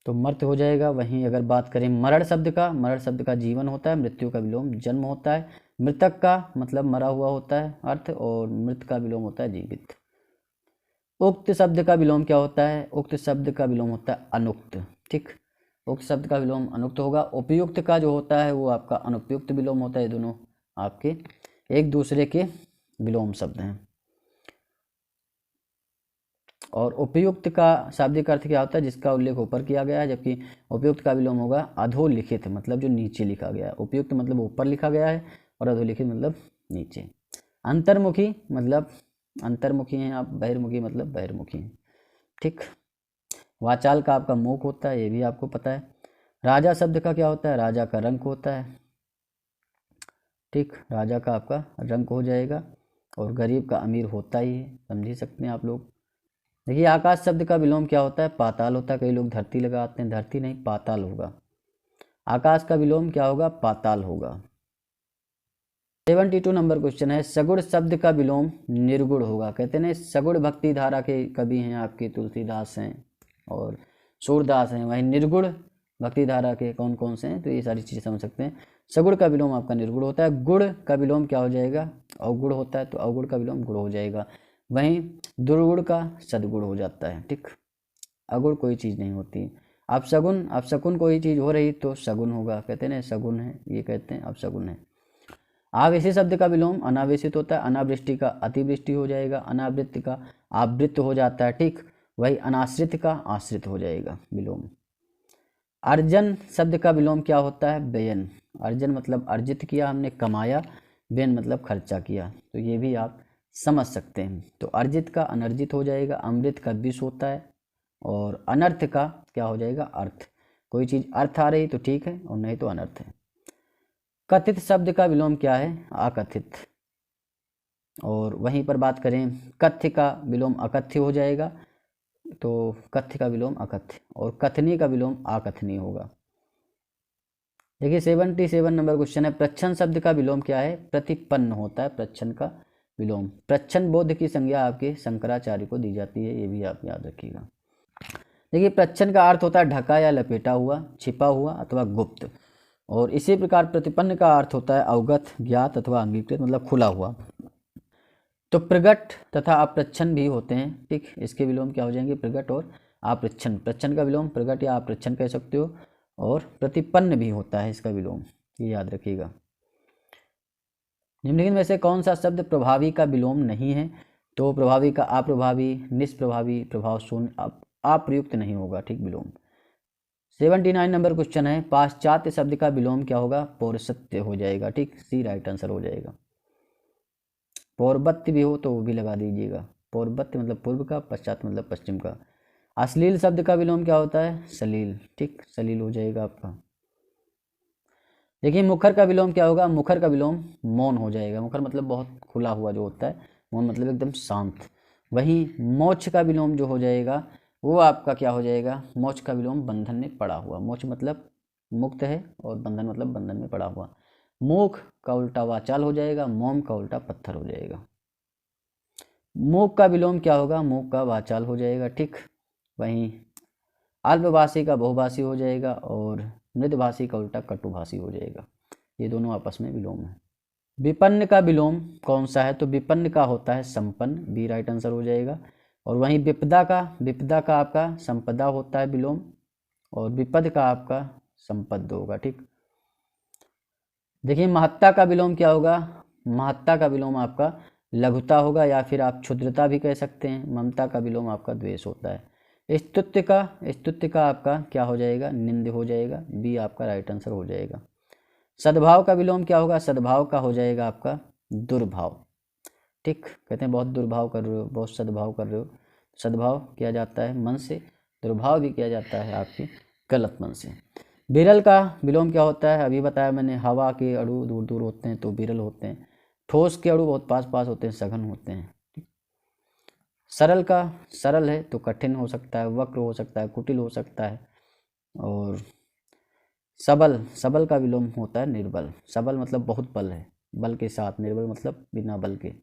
तो मर्त्य हो जाएगा। वहीं अगर बात करें मरण शब्द का, मरण शब्द का जीवन होता है, मृत्यु का विलोम जन्म होता है, मृतक का मतलब मरा हुआ होता है अर्थ, और मृत का विलोम होता है जीवित। उक्त शब्द का विलोम क्या होता है? उक्त शब्द का विलोम होता है अनुक्त। ठीक, उक्त शब्द का विलोम अनुक्त होगा। उपयुक्त का जो होता है वो आपका अनुपयुक्त विलोम होता है। ये दोनों आपके एक दूसरे के विलोम शब्द हैं। और उपयुक्त का शाब्दिक अर्थ क्या होता है? जिसका उल्लेख ऊपर किया गया है, जबकि उपयुक्त का विलोम होगा अधोलिखित, मतलब जो नीचे लिखा गया है। उपयुक्त मतलब ऊपर लिखा गया है और अधोलिखित मतलब नीचे। अंतर्मुखी मतलब अंतर्मुखी हैं आप, बहिर्मुखी मतलब बहिर्मुखी हैं। ठीक, वाचाल का आपका मुख होता है, ये भी आपको पता है। राजा शब्द का क्या होता है? राजा का रंक होता है। ठीक, राजा का आपका रंक हो जाएगा, और गरीब का अमीर होता ही है, समझ ही सकते हैं आप लोग। देखिए आकाश शब्द का विलोम क्या होता है? पाताल होता है। कई लोग धरती लगाते हैं, धरती नहीं पाताल होगा। आकाश का विलोम क्या होगा? पाताल होगा। 72 नंबर क्वेश्चन है, सगुण शब्द का विलोम निर्गुण होगा। कहते हैं सगुण भक्ति धारा के कवि हैं आपके तुलसीदास हैं और सूरदास हैं। वहीं निर्गुण भक्ति धारा के कौन कौन से हैं? तो ये सारी चीज़ें समझ सकते हैं। सगुण का विलोम आपका निर्गुण होता है। गुण का विलोम क्या हो जाएगा? अवगुण होता है, तो अवगुण का विलोम गुण हो जाएगा। वहीं दुर्गुण का सदगुण हो जाता है। ठीक, अगुण कोई चीज़ नहीं होती। अब शकुन कोई चीज़ हो रही तो सगुन होगा। कहते हैं सगुन है, ये कहते हैं अब शकुन है। आवेशी शब्द का विलोम अनावेशित होता है। अनावृष्टि का अतिवृष्टि हो जाएगा, अनावृत्ति का आवृत्त हो जाता है। ठीक, वही अनाश्रित का आश्रित हो जाएगा विलोम। अर्जन शब्द का विलोम क्या होता है? व्ययन। अर्जन मतलब अर्जित किया हमने, कमाया। व्ययन मतलब खर्चा किया। तो ये भी आप समझ सकते हैं। तो अर्जित का अनर्जित हो जाएगा, अमृत का विष होता है, और अनर्थ का क्या हो जाएगा? अर्थ। कोई चीज़ अर्थ आ रही तो ठीक है, और नहीं तो अनर्थ है। कथित शब्द का विलोम क्या है? अकथित। और वहीं पर बात करें कथ्य का विलोम अकथ्य हो जाएगा, तो कथ्य का विलोम अकथ्य, और कथनी का विलोम अकथनीय होगा। देखिए 77 नंबर क्वेश्चन है, प्रच्छन शब्द का विलोम क्या है? प्रतिपन्न होता है प्रच्छन का विलोम। प्रच्छन बोध की संज्ञा आपके शंकराचार्य को दी जाती है, ये भी आप याद रखिएगा। देखिए प्रच्छन का अर्थ होता है ढका या लपेटा हुआ, छिपा हुआ अथवा गुप्त। और इसी प्रकार प्रतिपन्न का अर्थ होता है अवगत, ज्ञात अथवा अंगीकृत, मतलब खुला हुआ। तो प्रगट तथा अप्रच्छन भी होते हैं। ठीक, इसके विलोम क्या हो जाएंगे? प्रगट और अप्रच्छन। प्रच्छन का विलोम प्रगट या अप्रच्छन कह सकते हो, और प्रतिपन्न भी होता है इसका विलोम, ये याद रखिएगा। निम्नलिखित में से कौन सा शब्द प्रभावी का विलोम नहीं है? तो प्रभावी का अप्रभावी, निष्प्रभावी, प्रभाव शून्य, अप्रयुक्त नहीं होगा। ठीक, विलोम। 79 नंबर क्वेश्चन है, पाश्चात्य शब्द का विलोम क्या होगा? पौरसत्य हो जाएगा। ठीक, सी राइट आंसर हो जाएगा। पौर्वत्य भी हो तो वो भी लगा दीजिएगा। पौर्वत्य मतलब पूर्व का, पश्चात मतलब पश्चिम का। अश्लील शब्द का विलोम क्या होता है? सलील। ठीक, सलील हो जाएगा आपका। देखिए मुखर का विलोम क्या होगा? मुखर का विलोम मौन हो जाएगा। मुखर मतलब बहुत खुला हुआ जो होता है, मौन मतलब एकदम शांत। वहीं मोक्ष का विलोम जो हो जाएगा वो आपका क्या हो जाएगा? मोक्ष का विलोम बंधन में पड़ा हुआ। मोक्ष मतलब मुक्त है, और बंधन मतलब बंधन में पड़ा हुआ। मूक का उल्टा वाचाल हो जाएगा, मोम का उल्टा पत्थर हो जाएगा। मूक का विलोम क्या होगा? मूक का वाचाल हो जाएगा। ठीक, वहीं अल्पभाषी का बहुभाषी हो जाएगा, और मृदभाषी का उल्टा कटुभाषी हो जाएगा। ये दोनों आपस में विलोम है। विपन्न का विलोम कौन सा है? तो विपन्न का होता है संपन्न, बी राइट आंसर हो जाएगा। और वहीं विपदा का आपका संपदा होता है विलोम, और विपद का आपका संपद होगा। ठीक, देखिए महत्ता का विलोम क्या होगा? महत्ता का विलोम आपका लघुता होगा, या फिर आप क्षुद्रता भी कह सकते हैं। ममता का विलोम आपका द्वेष होता है। स्तुत्य का आपका क्या हो जाएगा? निंद हो जाएगा, बी आपका राइट आंसर हो जाएगा। सद्भाव का विलोम क्या होगा? सद्भाव का हो जाएगा आपका दुर्भाव। ठीक, कहते हैं बहुत दुर्भाव कर रहे हो, बहुत सद्भाव कर रहे हो। सद्भाव किया जाता है मन से, दुर्भाव भी किया जाता है आपके गलत मन से। विरल का विलोम क्या होता है? अभी बताया मैंने, हवा के अणु दूर दूर होते हैं तो विरल होते हैं। ठोस के अणु बहुत पास पास होते हैं, सघन होते हैं। सरल का सरल है तो कठिन हो सकता है, वक्र हो सकता है, कुटिल हो सकता है। और सबल का विलोम होता है निर्बल। सबल मतलब बहुत बल है, बल के साथ। निर्बल मतलब बिना बल के।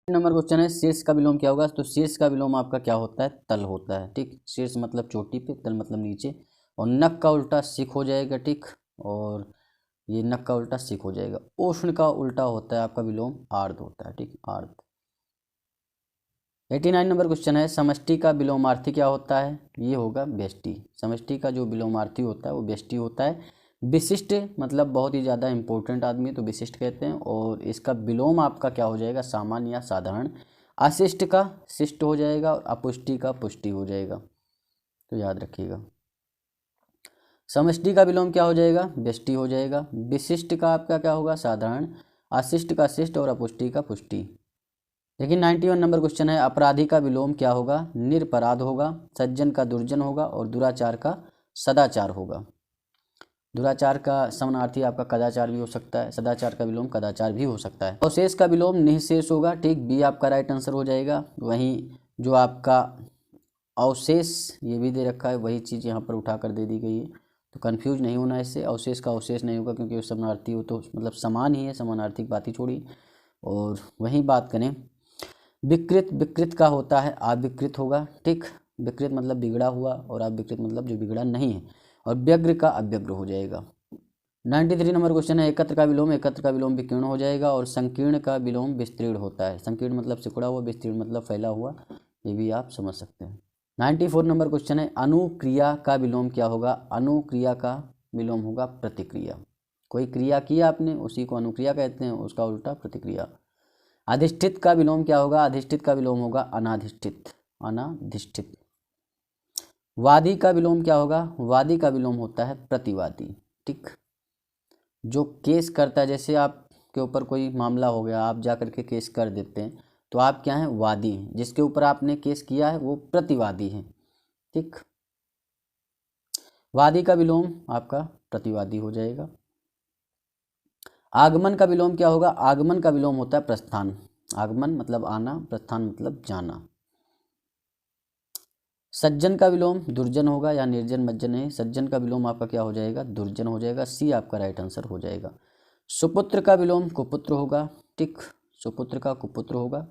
नंबर क्वेश्चन है, शीर्ष का विलोम क्या होगा? तो शीर्ष का विलोम आपका क्या होता है? तल होता है। ठीक, शीर्ष मतलब चोटी पे, तल मतलब नीचे। और नक का उल्टा सिख हो जाएगा, ठीक। और ये नक का उल्टा सिख हो जाएगा। उष्ण का उल्टा होता है आपका विलोम आर्द्र होता है, ठीक, आर्द्र। 89 नंबर क्वेश्चन है, समष्टि का विलोमार्थी क्या होता है? ये होगा व्यष्टि। समष्टि का जो विलोमार्थी होता है वो व्यष्टि होता है। विशिष्ट मतलब बहुत ही ज़्यादा इंपॉर्टेंट आदमी है तो विशिष्ट कहते हैं। और इसका विलोम आपका क्या हो जाएगा? सामान्य या साधारण। अशिष्ट का शिष्ट हो जाएगा और अपुष्टि का पुष्टि हो जाएगा, तो याद रखिएगा। समष्टि का विलोम क्या हो जाएगा? व्यष्टि हो जाएगा। विशिष्ट का आपका क्या होगा? साधारण। अशिष्ट का शिष्ट और अपुष्टि का पुष्टि। लेकिन 91 नंबर क्वेश्चन है, अपराधी का विलोम क्या होगा? निरपराध होगा, सज्जन का दुर्जन होगा और दुराचार का सदाचार होगा। दुराचार का समानार्थी आपका कदाचार भी हो सकता है, सदाचार का विलोम कदाचार भी हो सकता है। अवशेष का विलोम निःशेष होगा, ठीक, बी आपका राइट आंसर हो जाएगा। वहीं जो आपका अवशेष ये भी दे रखा है, वही चीज़ यहाँ पर उठा कर दे दी गई है, तो कन्फ्यूज नहीं होना इससे। अवशेष का अवशेष नहीं होगा क्योंकि वो समानार्थी हो तो मतलब समान ही है, समानार्थी की बात ही छोड़ी। और वहीं बात करें विकृत, विकृत का होता है अविकृत होगा, ठीक। विकृत मतलब बिगड़ा हुआ और अविकृत मतलब जो बिगड़ा नहीं है। और व्यग्र का अव्यग्र हो जाएगा। 93 नंबर क्वेश्चन है, एकत्र का विलोम, एकत्र का विलोम विकीर्ण हो जाएगा और संकीर्ण का विलोम विस्तीर्ण होता है। संकीर्ण मतलब सिकुड़ा हुआ, विस्तीर्ण मतलब फैला हुआ, ये भी आप समझ सकते हैं। 94 नंबर क्वेश्चन है, अनुक्रिया का विलोम क्या होगा? अनुक्रिया का विलोम होगा प्रतिक्रिया। कोई क्रिया की आपने उसी को अनुक्रिया कहते हैं, उसका उल्टा प्रतिक्रिया। अधिष्ठित का विलोम क्या होगा? अधिष्ठित का विलोम होगा अनाधिष्ठित, अनाधिष्ठित। वादी का विलोम क्या होगा? वादी का विलोम होता है प्रतिवादी, ठीक। जो केस करता है, जैसे आपके ऊपर कोई मामला हो गया, आप जा करके केस कर देते हैं तो आप क्या हैं? वादी हैं। जिसके ऊपर आपने केस किया है वो प्रतिवादी है, ठीक। वादी का विलोम आपका प्रतिवादी हो जाएगा। आगमन का विलोम क्या होगा? आगमन का विलोम होता है प्रस्थान। आगमन मतलब आना, प्रस्थान मतलब जाना। सज्जन का विलोम दुर्जन होगा या निर्जन मज्जन है। सज्जन का विलोम आपका क्या हो जाएगा? दुर्जन हो जाएगा, सी आपका राइट आंसर हो जाएगा। सुपुत्र का विलोम कुपुत्र होगा, ठीक। सुपुत्र का कुपुत्र होगा।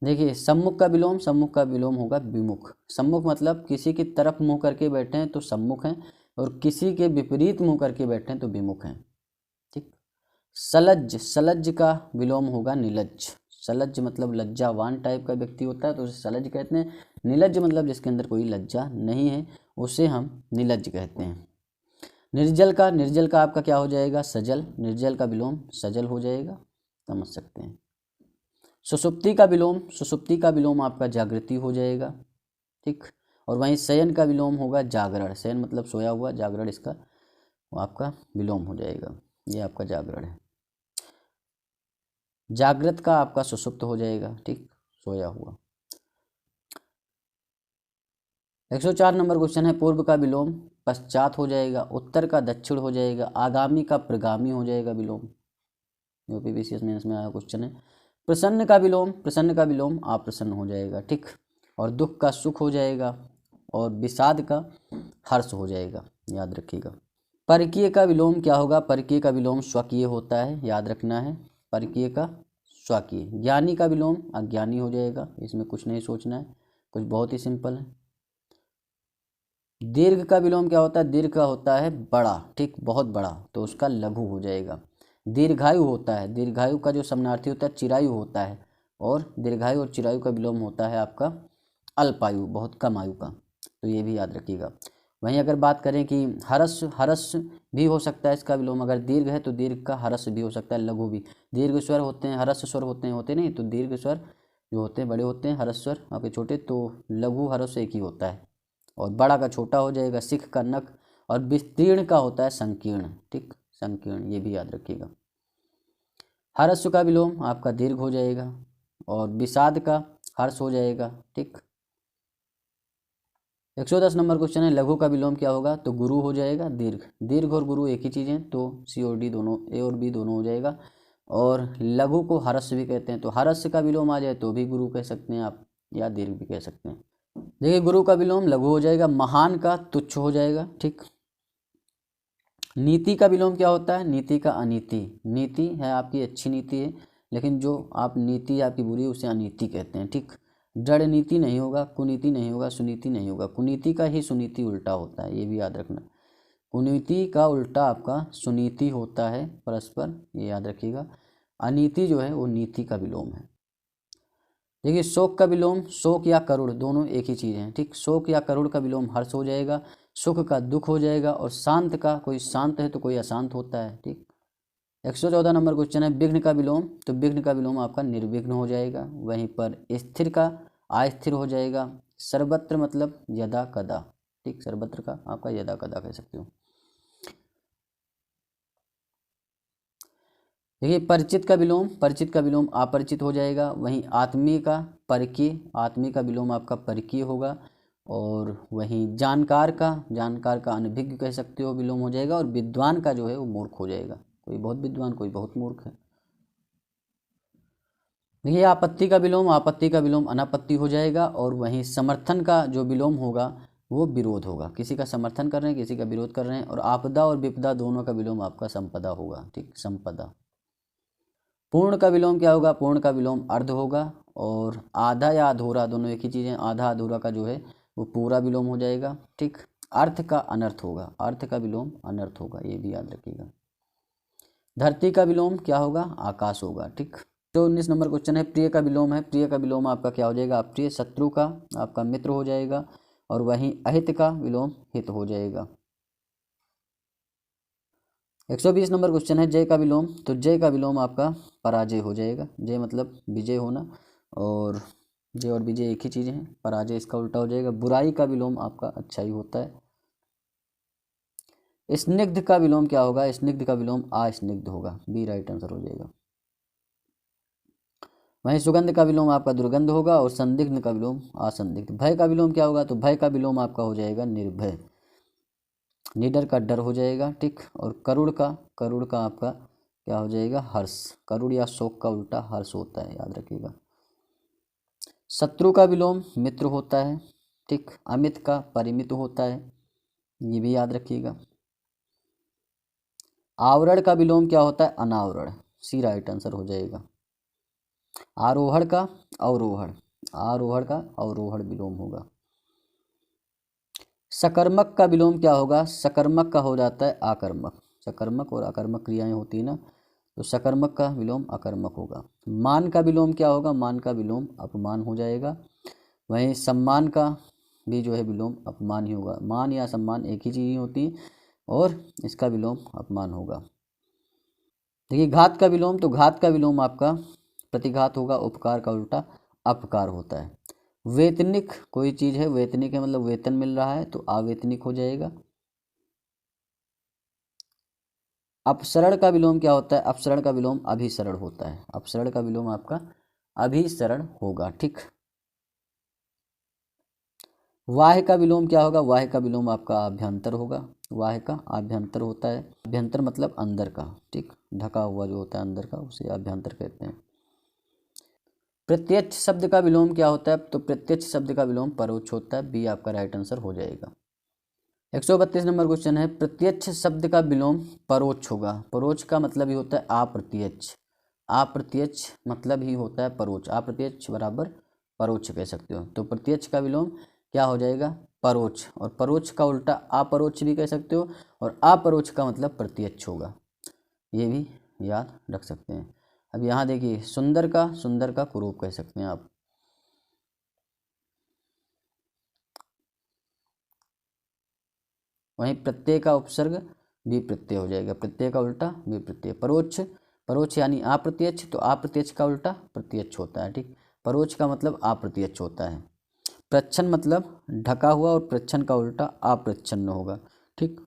देखिए सम्मुख का विलोम, सम्मुख का विलोम होगा विमुख। सम्मुख मतलब किसी की तरफ मुंह करके बैठे हैं तो सम्मुख हैं, और किसी के विपरीत मुंह करके बैठे हैं तो विमुख हैं, ठीक। सलज्ज, सलज्ज का विलोम होगा निलज्ज। सलज्ज मतलब लज्जावान टाइप का व्यक्ति होता है तो उसे सलज्ज कहते हैं। निलज्ज मतलब जिसके अंदर कोई लज्जा नहीं है, उसे हम निलज्ज कहते हैं। निर्जल का, निर्जल का आपका क्या हो जाएगा? सजल। निर्जल का विलोम सजल हो जाएगा, समझ सकते हैं। सुषुप्ति का विलोम, सुषुप्ति का विलोम आपका जागृति हो जाएगा, ठीक। और वहीं शयन का विलोम होगा जागरण। शयन मतलब सोया हुआ, जागरण इसका आपका विलोम हो जाएगा, ये आपका जागरण है। जागृत का आपका सुषुप्त हो जाएगा, ठीक, सोया हुआ। 104 नंबर क्वेश्चन है, पूर्व का विलोम पश्चात हो जाएगा, उत्तर का दक्षिण हो जाएगा, आगामी का प्रगामी हो जाएगा विलोम। यूपीपीसीएस मेंस में आया क्वेश्चन है। प्रसन्न का विलोम, प्रसन्न का विलोम अप्रसन्न हो जाएगा, ठीक। और दुख का सुख हो जाएगा और विषाद का हर्ष हो जाएगा, याद रखिएगा। परकीय का विलोम क्या होगा? परकीय का विलोम स्वकीय होता है, याद रखना है। परकीय का स्वकीय। ज्ञानी का विलोम अज्ञानी हो जाएगा, इसमें कुछ नहीं सोचना है, कुछ बहुत ही सिंपल है। दीर्घ का विलोम क्या होता है? दीर्घ का होता है बड़ा, ठीक, बहुत बड़ा, तो उसका लघु हो जाएगा। दीर्घायु होता है, दीर्घायु का जो समानार्थी होता है चिरायु होता है, और दीर्घायु और चिरायु का विलोम होता है आपका अल्पायु, बहुत कम आयु का, तो ये भी याद रखिएगा। वहीं अगर बात करें कि हरस, हरस भी हो सकता है इसका विलोम, अगर दीर्घ है तो दीर्घ का हरस भी हो सकता है, लघु भी। दीर्घ स्वर होते हैं, हरस स्वर होते नहीं, तो दीर्घ स्वर जो होते हैं बड़े होते हैं, हरस स्वर आपके छोटे, तो लघु हरस एक ही होता है, और बड़ा का छोटा हो जाएगा। सिख का नक, और विस्तीर्ण का होता है संकीर्ण, ठीक, संकीर्ण, ये भी याद रखिएगा। हर्ष का विलोम आपका दीर्घ हो जाएगा, और विषाद का हर्ष हो जाएगा, ठीक। 110 नंबर क्वेश्चन है, लघु का विलोम क्या होगा? तो गुरु हो जाएगा, दीर्घ। दीर्घ और गुरु एक ही चीज़ है, तो सी और डी दोनों, ए और बी दोनों हो जाएगा। और लघु को हर्ष भी कहते हैं, तो हर्ष का विलोम आ जाए तो भी गुरु कह सकते हैं आप, या दीर्घ भी कह सकते हैं। देखिए गुरु का विलोम लघु हो जाएगा, महान का तुच्छ हो जाएगा, ठीक। नीति का विलोम क्या होता है? नीति का अनीति। नीति है आपकी अच्छी नीति है, लेकिन जो आप नीति आपकी बुरी है उसे अनीति कहते हैं, ठीक। दृढ़ नीति नहीं होगा, कुनीति नहीं होगा, सुनीति नहीं होगा। कुनीति का ही सुनीति उल्टा होता है, ये भी याद रखना। कुनीति का उल्टा आपका सुनीति होता है परस्पर, ये याद रखिएगा। अनीति जो है वो नीति का विलोम है। देखिए शोक का विलोम, शोक या करुण दोनों एक ही चीज़ हैं, ठीक। शोक या करुण का विलोम हर्ष हो जाएगा, सुख का दुख हो जाएगा, और शांत का कोई शांत है तो कोई अशांत होता है, ठीक। 114 नंबर क्वेश्चन है विघ्न का विलोम, तो विघ्न का विलोम आपका निर्विघ्न हो जाएगा। वहीं पर स्थिर का अस्थिर हो जाएगा। सर्वत्र मतलब यदा कदा, ठीक। सर्वत्र का आपका यदा कदा कह सकते हो। देखिए परिचित का विलोम, परिचित का विलोम अपरिचित हो जाएगा। वहीं आत्मीय का परकीय, आत्मीय का विलोम आपका परकीय होगा। और वहीं जानकार का अनभिज्ञ कह सकते हो, विलोम हो जाएगा। और विद्वान का जो है वो मूर्ख हो जाएगा, कोई बहुत विद्वान कोई बहुत मूर्ख है। देखिए आपत्ति का विलोम, आपत्ति का विलोम अनापत्ति हो जाएगा। और वहीं समर्थन का जो विलोम होगा वो विरोध होगा, किसी का समर्थन कर रहे हैं किसी का विरोध कर रहे हैं। और आपदा और विपदा दोनों का विलोम आपका संपदा होगा, ठीक, संपदा। पूर्ण का विलोम क्या होगा, पूर्ण का विलोम अर्ध होगा। और आधा या अधूरा दोनों एक ही चीज़ें, आधा अधूरा का जो है वो पूरा विलोम हो जाएगा, ठीक। अर्थ का अनर्थ होगा, अर्थ का विलोम अनर्थ होगा, ये भी याद रखिएगा। धरती का विलोम क्या होगा, आकाश होगा, ठीक। तो 19 नंबर क्वेश्चन है प्रिय का विलोम है, प्रिय का विलोम आपका क्या हो जाएगा, अप्रिय। शत्रु का आपका मित्र हो जाएगा। और वहीं अहित का विलोम हित हो जाएगा। 120 नंबर क्वेश्चन है जय का विलोम, तो जय का विलोम आपका पराजय हो जाएगा। जय मतलब विजय होना, और जय और विजय एक ही चीज़ है। पराजय इसका उल्टा हो जाएगा। बुराई का विलोम आपका अच्छाई होता है। स्निग्ध का विलोम क्या होगा, स्निग्ध का विलोम अस्निग्ध होगा, बी राइट आंसर हो जाएगा। वहीं सुगंध का विलोम आपका दुर्गंध होगा। और संदिग्ध का विलोम असंदिग्ध। भय का विलोम क्या होगा, तो भय का विलोम आपका हो जाएगा निर्भय। निडर का डर हो जाएगा, ठीक। और करुण का आपका क्या हो जाएगा, हर्ष। करुण या शोक का उल्टा हर्ष होता है, याद रखिएगा। शत्रु का विलोम मित्र होता है, ठीक। अमित का परिमित होता है, ये भी याद रखिएगा। आवरण का विलोम क्या होता है, अनावरण, सी राइट आंसर हो जाएगा। आरोहण का अवरोहण, आरोहण का अवरोहण विलोम होगा। सकर्मक का विलोम क्या होगा, सकर्मक का हो जाता है आकर्मक। सकर्मक और आकर्मक क्रियाएं होती है ना, तो सकर्मक का विलोम अकर्मक होगा। मान का विलोम क्या होगा, मान का विलोम अपमान हो जाएगा। वहीं सम्मान का भी जो है विलोम अपमान ही होगा। मान या सम्मान एक ही चीज़ होती है, और इसका विलोम अपमान होगा। देखिए घात का विलोम, तो घात का विलोम आपका प्रतिघात होगा। उपकार का उल्टा अपकार होता है। वेतनिक कोई चीज़ है, वेतनिक है मतलब वेतन मिल रहा है, तो अवेतनिक हो जाएगा। अपसरण का विलोम क्या होता है, अपसरण का विलोम अभिसरण होता है। अपसरण का विलोम आपका अभिसरण होगा, ठीक। वाह का विलोम क्या होगा, वाह का विलोम आपका आभ्यंतर होगा। वाह का आभ्यंतर होता है। आभ्यंतर मतलब अंदर का, ठीक। ढका हुआ जो होता है अंदर का, उसे आभ्यंतर कहते हैं। प्रत्यक्ष शब्द का विलोम क्या होता है, तो प्रत्यक्ष शब्द का विलोम परोक्ष होता है, बी आपका राइट आंसर हो जाएगा। 132 नंबर क्वेश्चन है प्रत्यक्ष शब्द का विलोम परोक्ष होगा। परोक्ष का मतलब ही होता है अप्रत्यक्ष। अप्रत्यक्ष मतलब ही होता है परोक्ष। अप्रत्यक्ष बराबर परोक्ष कह सकते हो। तो प्रत्यक्ष का विलोम क्या हो जाएगा, परोक्ष। और परोक्ष का उल्टा अपरोक्ष भी कह सकते हो। और अपरोक्ष का मतलब प्रत्यक्ष होगा, ये भी याद रख सकते हैं। अब यहाँ देखिए सुंदर का कुरूप कह सकते हैं आप। वहीं प्रत्यय का उपसर्ग भी प्रत्यय हो जाएगा। प्रत्यय का उल्टा भी प्रत्यय। परोक्ष, परोक्ष यानी अप्रत्यक्ष, तो अप्रत्यक्ष का उल्टा प्रत्यक्ष होता है, ठीक। परोक्ष का मतलब अप्रत्यक्ष होता है। प्रच्छन्न मतलब ढका हुआ, और प्रच्छन्न का उल्टा अप्रच्छन्न होगा, ठीक।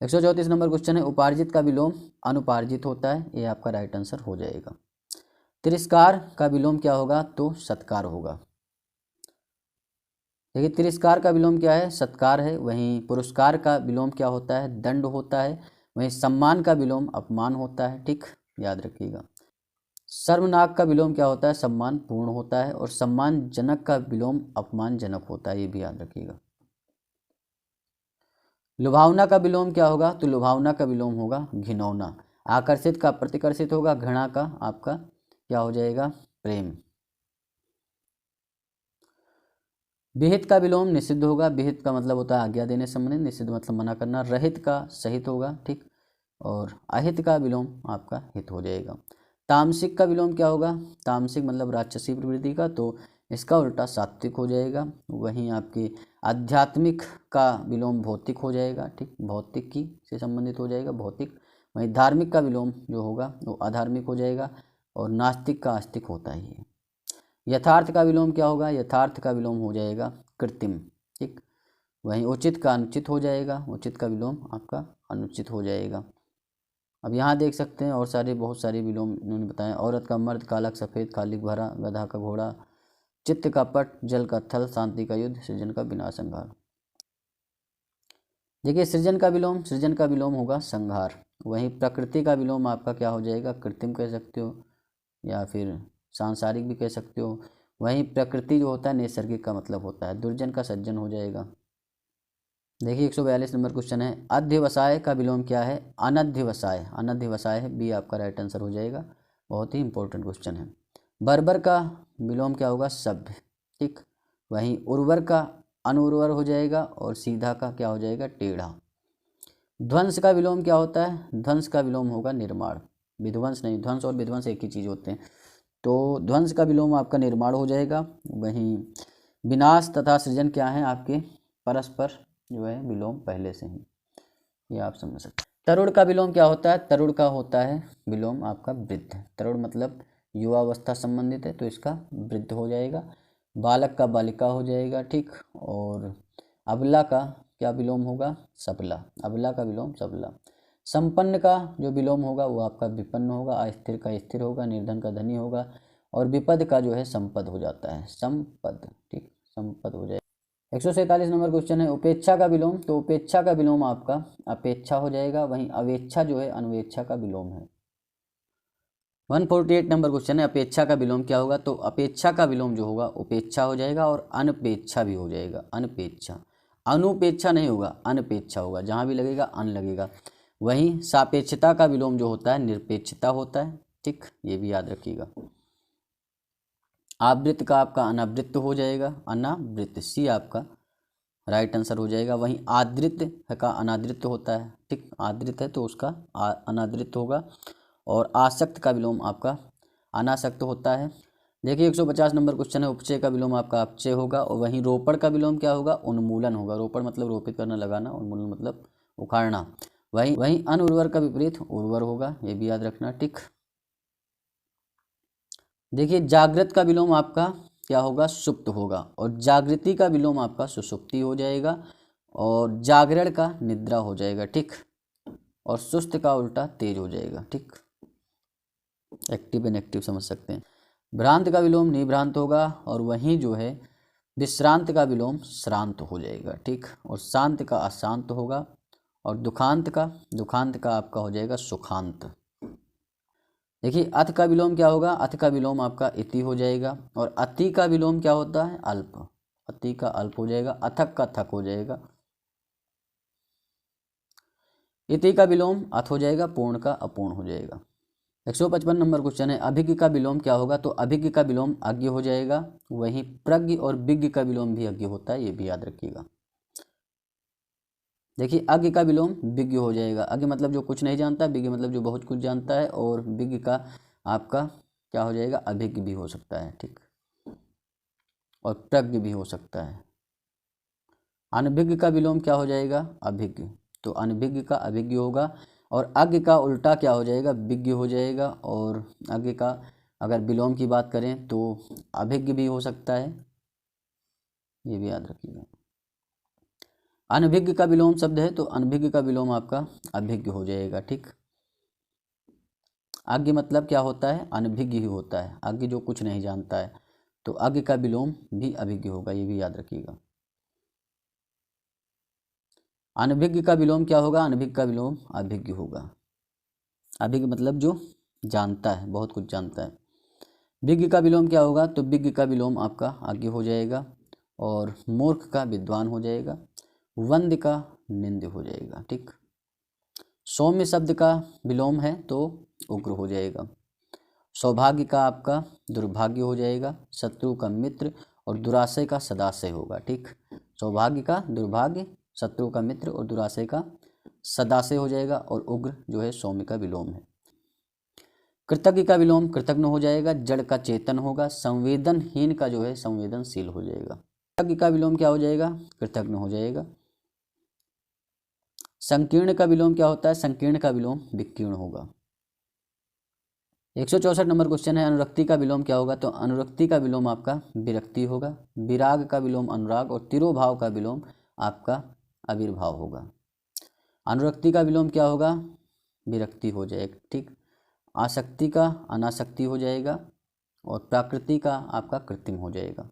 134 नंबर क्वेश्चन है उपार्जित का विलोम अनुपार्जित होता है, ये आपका राइट आंसर हो जाएगा। तिरस्कार का विलोम क्या होगा, तो सत्कार होगा। देखिए तिरस्कार का विलोम क्या है, सत्कार है। वहीं पुरस्कार का विलोम क्या होता है, दंड होता है। वहीं सम्मान का विलोम अपमान होता है, ठीक, याद रखिएगा। सर्वनाक का विलोम क्या होता है, सम्मान पूर्ण होता है। और सम्मानजनक का विलोम अपमानजनक होता है, ये भी याद रखिएगा। लुभावना का विलोम क्या होगा, तो लुभावना का विलोम होगा घिनौना। आकर्षित का प्रतिकर्षित होगा। घृणा का आपका क्या हो जाएगा, प्रेम। विहित का विलोम निषिद्ध होगा। विहित का मतलब होता है आज्ञा देने संबंधित, निषिद्ध मतलब मना करना। रहित का सहित होगा, ठीक। और अहित का विलोम आपका हित हो जाएगा। तामसिक का विलोम क्या होगा? तामसिक मतलब राक्षसी प्रवृत्ति का, तो इसका उल्टा सात्विक हो जाएगा। वहीं आपके आध्यात्मिक का विलोम भौतिक हो जाएगा, ठीक, भौतिक की से संबंधित हो जाएगा, भौतिक। वहीं धार्मिक का विलोम जो होगा वो अधार्मिक हो जाएगा, और नास्तिक का आस्तिक होता ही है। यथार्थ का विलोम क्या होगा? यथार्थ का विलोम हो जाएगा कृत्रिम, ठीक। वहीं उचित का अनुचित हो जाएगा, उचित का विलोम आपका अनुचित हो जाएगा। अब यहाँ देख सकते हैं और सारे बहुत सारे विलोम इन्होंने बताए। औरत का मर्द, काला का सफ़ेद, खाली भरा, गधा का घोड़ा, चित्त का पट, जल का थल, शांति का युद्ध, सृजन का बिना संहार। देखिए सृजन का विलोम होगा संहार। वहीं प्रकृति का विलोम आपका क्या हो जाएगा? कृत्रिम कह सकते हो या फिर सांसारिक भी कह सकते हो। वहीं प्रकृति जो होता है नैसर्गिक का मतलब होता है। दुर्जन का सज्जन हो जाएगा। देखिए 142 नंबर क्वेश्चन है, अध्यवसाय का विलोम क्या है? अनध्यवसाय। अनध्यवसाय है, बी आपका राइट आंसर हो जाएगा। बहुत ही इंपॉर्टेंट क्वेश्चन है। बर्बर का विलोम क्या होगा? सभ्य, ठीक। वहीं उर्वर का अनुर्वर हो जाएगा, और सीधा का क्या हो जाएगा? टेढ़ा। ध्वंस का विलोम क्या होता है? ध्वंस का विलोम होगा निर्माण। विध्वंस नहीं, ध्वंस और विध्वंस एक ही चीज़ होते हैं। तो ध्वंस का विलोम आपका निर्माण हो जाएगा। वहीं विनाश तथा सृजन क्या है आपके? परस्पर जो है विलोम पहले से ही, ये आप समझ सकते हैं। तरुण का विलोम क्या होता है? तरुण का होता है विलोम आपका वृद्ध। तरुण मतलब युवावस्था संबंधित है, तो इसका वृद्ध हो जाएगा। बालक का बालिका हो जाएगा, ठीक। और अबला का क्या विलोम होगा? सबला। अबला का विलोम सबला। संपन्न का जो विलोम होगा वो आपका विपन्न होगा। अस्थिर का स्थिर होगा। निर्धन का धनी होगा। और विपद का जो है संपद हो जाता है, संपद, ठीक, संपद हो जाएगा। 147 नंबर क्वेश्चन है, उपेक्षा का विलोम। तो उपेक्षा का विलोम आपका अपेक्षा हो जाएगा। वहीं अवेक्षा जो है अनवेक्षा का विलोम है। 148 नंबर क्वेश्चन है, अपेक्षा का विलोम क्या होगा? तो अपेक्षा का विलोम जो होगा उपेक्षा हो जाएगा, और अनपेक्षा भी हो जाएगा। अनपेक्षा, अनुपेक्षा नहीं होगा, अनपेक्षा होगा। जहाँ भी लगेगा अन लगेगा। वहीं सापेक्षता का विलोम जो होता है निरपेक्षता होता है, ठीक, ये भी याद रखिएगा। आवृत्त का आपका अनावृत्त हो जाएगा, अनावृत्त, सी आपका राइट आंसर हो जाएगा। वहीं आदृत का अनादृत होता है, ठीक, आदृत है तो उसका अनादृत होगा। और आसक्त का विलोम आपका अनासक्त होता है। देखिए 150 नंबर क्वेश्चन है, उपचय का विलोम आपका अपचय होगा। और वहीं रोपण का विलोम क्या होगा? उन्मूलन होगा। रोपण मतलब रोपित करना, लगाना, उन्मूलन मतलब उखाड़ना। वहीं अनउर्वर का विपरीत उर्वर होगा, ये भी याद रखना, ठीक। देखिए जागृत का विलोम आपका क्या होगा? सुप्त होगा। और जागृति का विलोम आपका सुसुप्ति हो जाएगा। और जागरण का निद्रा हो जाएगा, ठीक। और सुस्त का उल्टा तेज हो जाएगा, ठीक। एक्टिव इनएक्टिव समझ सकते हैं। भ्रांत का विलोम निभ्रांत होगा। और वहीं जो है विश्रांत का विलोम श्रांत हो जाएगा, ठीक। और शांत का अशांत होगा। और दुखांत का आपका हो जाएगा सुखांत। देखिए अथ का विलोम क्या होगा? अथ का विलोम आपका इति हो जाएगा। और अति का विलोम क्या होता है? अल्प। अति का अल्प हो जाएगा। अथक का थक हो जाएगा। इति का विलोम अथ हो जाएगा। पूर्ण का अपूर्ण हो जाएगा। 155 नंबर क्वेश्चन है, अभिज्ञ का विलोम क्या होगा? तो अभिज्ञ का विलोम अज्ञ हो जाएगा। वहीं प्रज्ञ और विज्ञ का विलोम भी अज्ञ होता है, ये भी याद रखिएगा। देखिए अज्ञ का विलोम विज्ञ हो जाएगा। अज्ञ मतलब जो कुछ नहीं जानता, विज्ञ मतलब जो बहुत कुछ जानता है। और विज्ञ का आपका क्या हो जाएगा? अभिज्ञ भी हो सकता है, ठीक। और प्रज्ञ भी हो सकता है। अनभिज्ञ का विलोम क्या हो जाएगा? अभिज्ञ। तो अनभिज्ञ का अभिज्ञ होगा। और अज्ञ का उल्टा क्या हो जाएगा? विज्ञ हो जाएगा। और अज्ञ का अगर विलोम की बात करें तो अभिज्ञ भी हो सकता है, ये भी याद रखिएगा। अनभिज्ञ का विलोम शब्द है, तो अनभिज्ञ का विलोम आपका अभिज्ञ हो जाएगा, ठीक। अज्ञ मतलब क्या होता है? अनभिज्ञ ही होता है। अज्ञ जो कुछ नहीं जानता है, तो अज्ञ का विलोम भी अभिज्ञ होगा, ये भी याद रखिएगा। अनभिज्ञ का विलोम क्या होगा? अनभिज्ञ का विलोम अभिज्ञ होगा। अभिज्ञ मतलब जो जानता है, बहुत कुछ जानता है। विज्ञ का विलोम क्या होगा? तो विज्ञ का विलोम आपका अज्ञ हो जाएगा। और मूर्ख का विद्वान हो जाएगा। वंद का निंद हो जाएगा, ठीक। सौम्य शब्द का विलोम है तो उग्र हो जाएगा। सौभाग्य का आपका दुर्भाग्य हो जाएगा। शत्रु का मित्र। और दुराशय का सदाशय होगा। ठीक, सौभाग्य का दुर्भाग्य, शत्रु का मित्र और दुराशय का सदाशय हो जाएगा। और उग्र जो है सौम्य का विलोम है। कृतज्ञ का विलोम कृतज्ञ हो जाएगा, जड़ का चेतन होगा, संवेदनहीन का जो है संवेदनशील हो जाएगा। कृतज्ञ का विलोम क्या हो जाएगा? कृतज्ञ हो जाएगा। संकीर्ण का विलोम क्या होता है? संकीर्ण का विलोम विकीर्ण होगा। 164 नंबर क्वेश्चन है, अनुरक्ति का विलोम क्या होगा? तो अनुरक्ति का विलोम आपका विरक्ति होगा। विराग का विलोम अनुराग और तिरोभाव का विलोम आपका आविर्भाव होगा। अनुरक्ति का विलोम क्या होगा? विरक्ति हो जाएगा। ठीक, आसक्ति का अनासक्ति हो जाएगा और प्राकृति का आपका कृत्रिम हो जाएगा।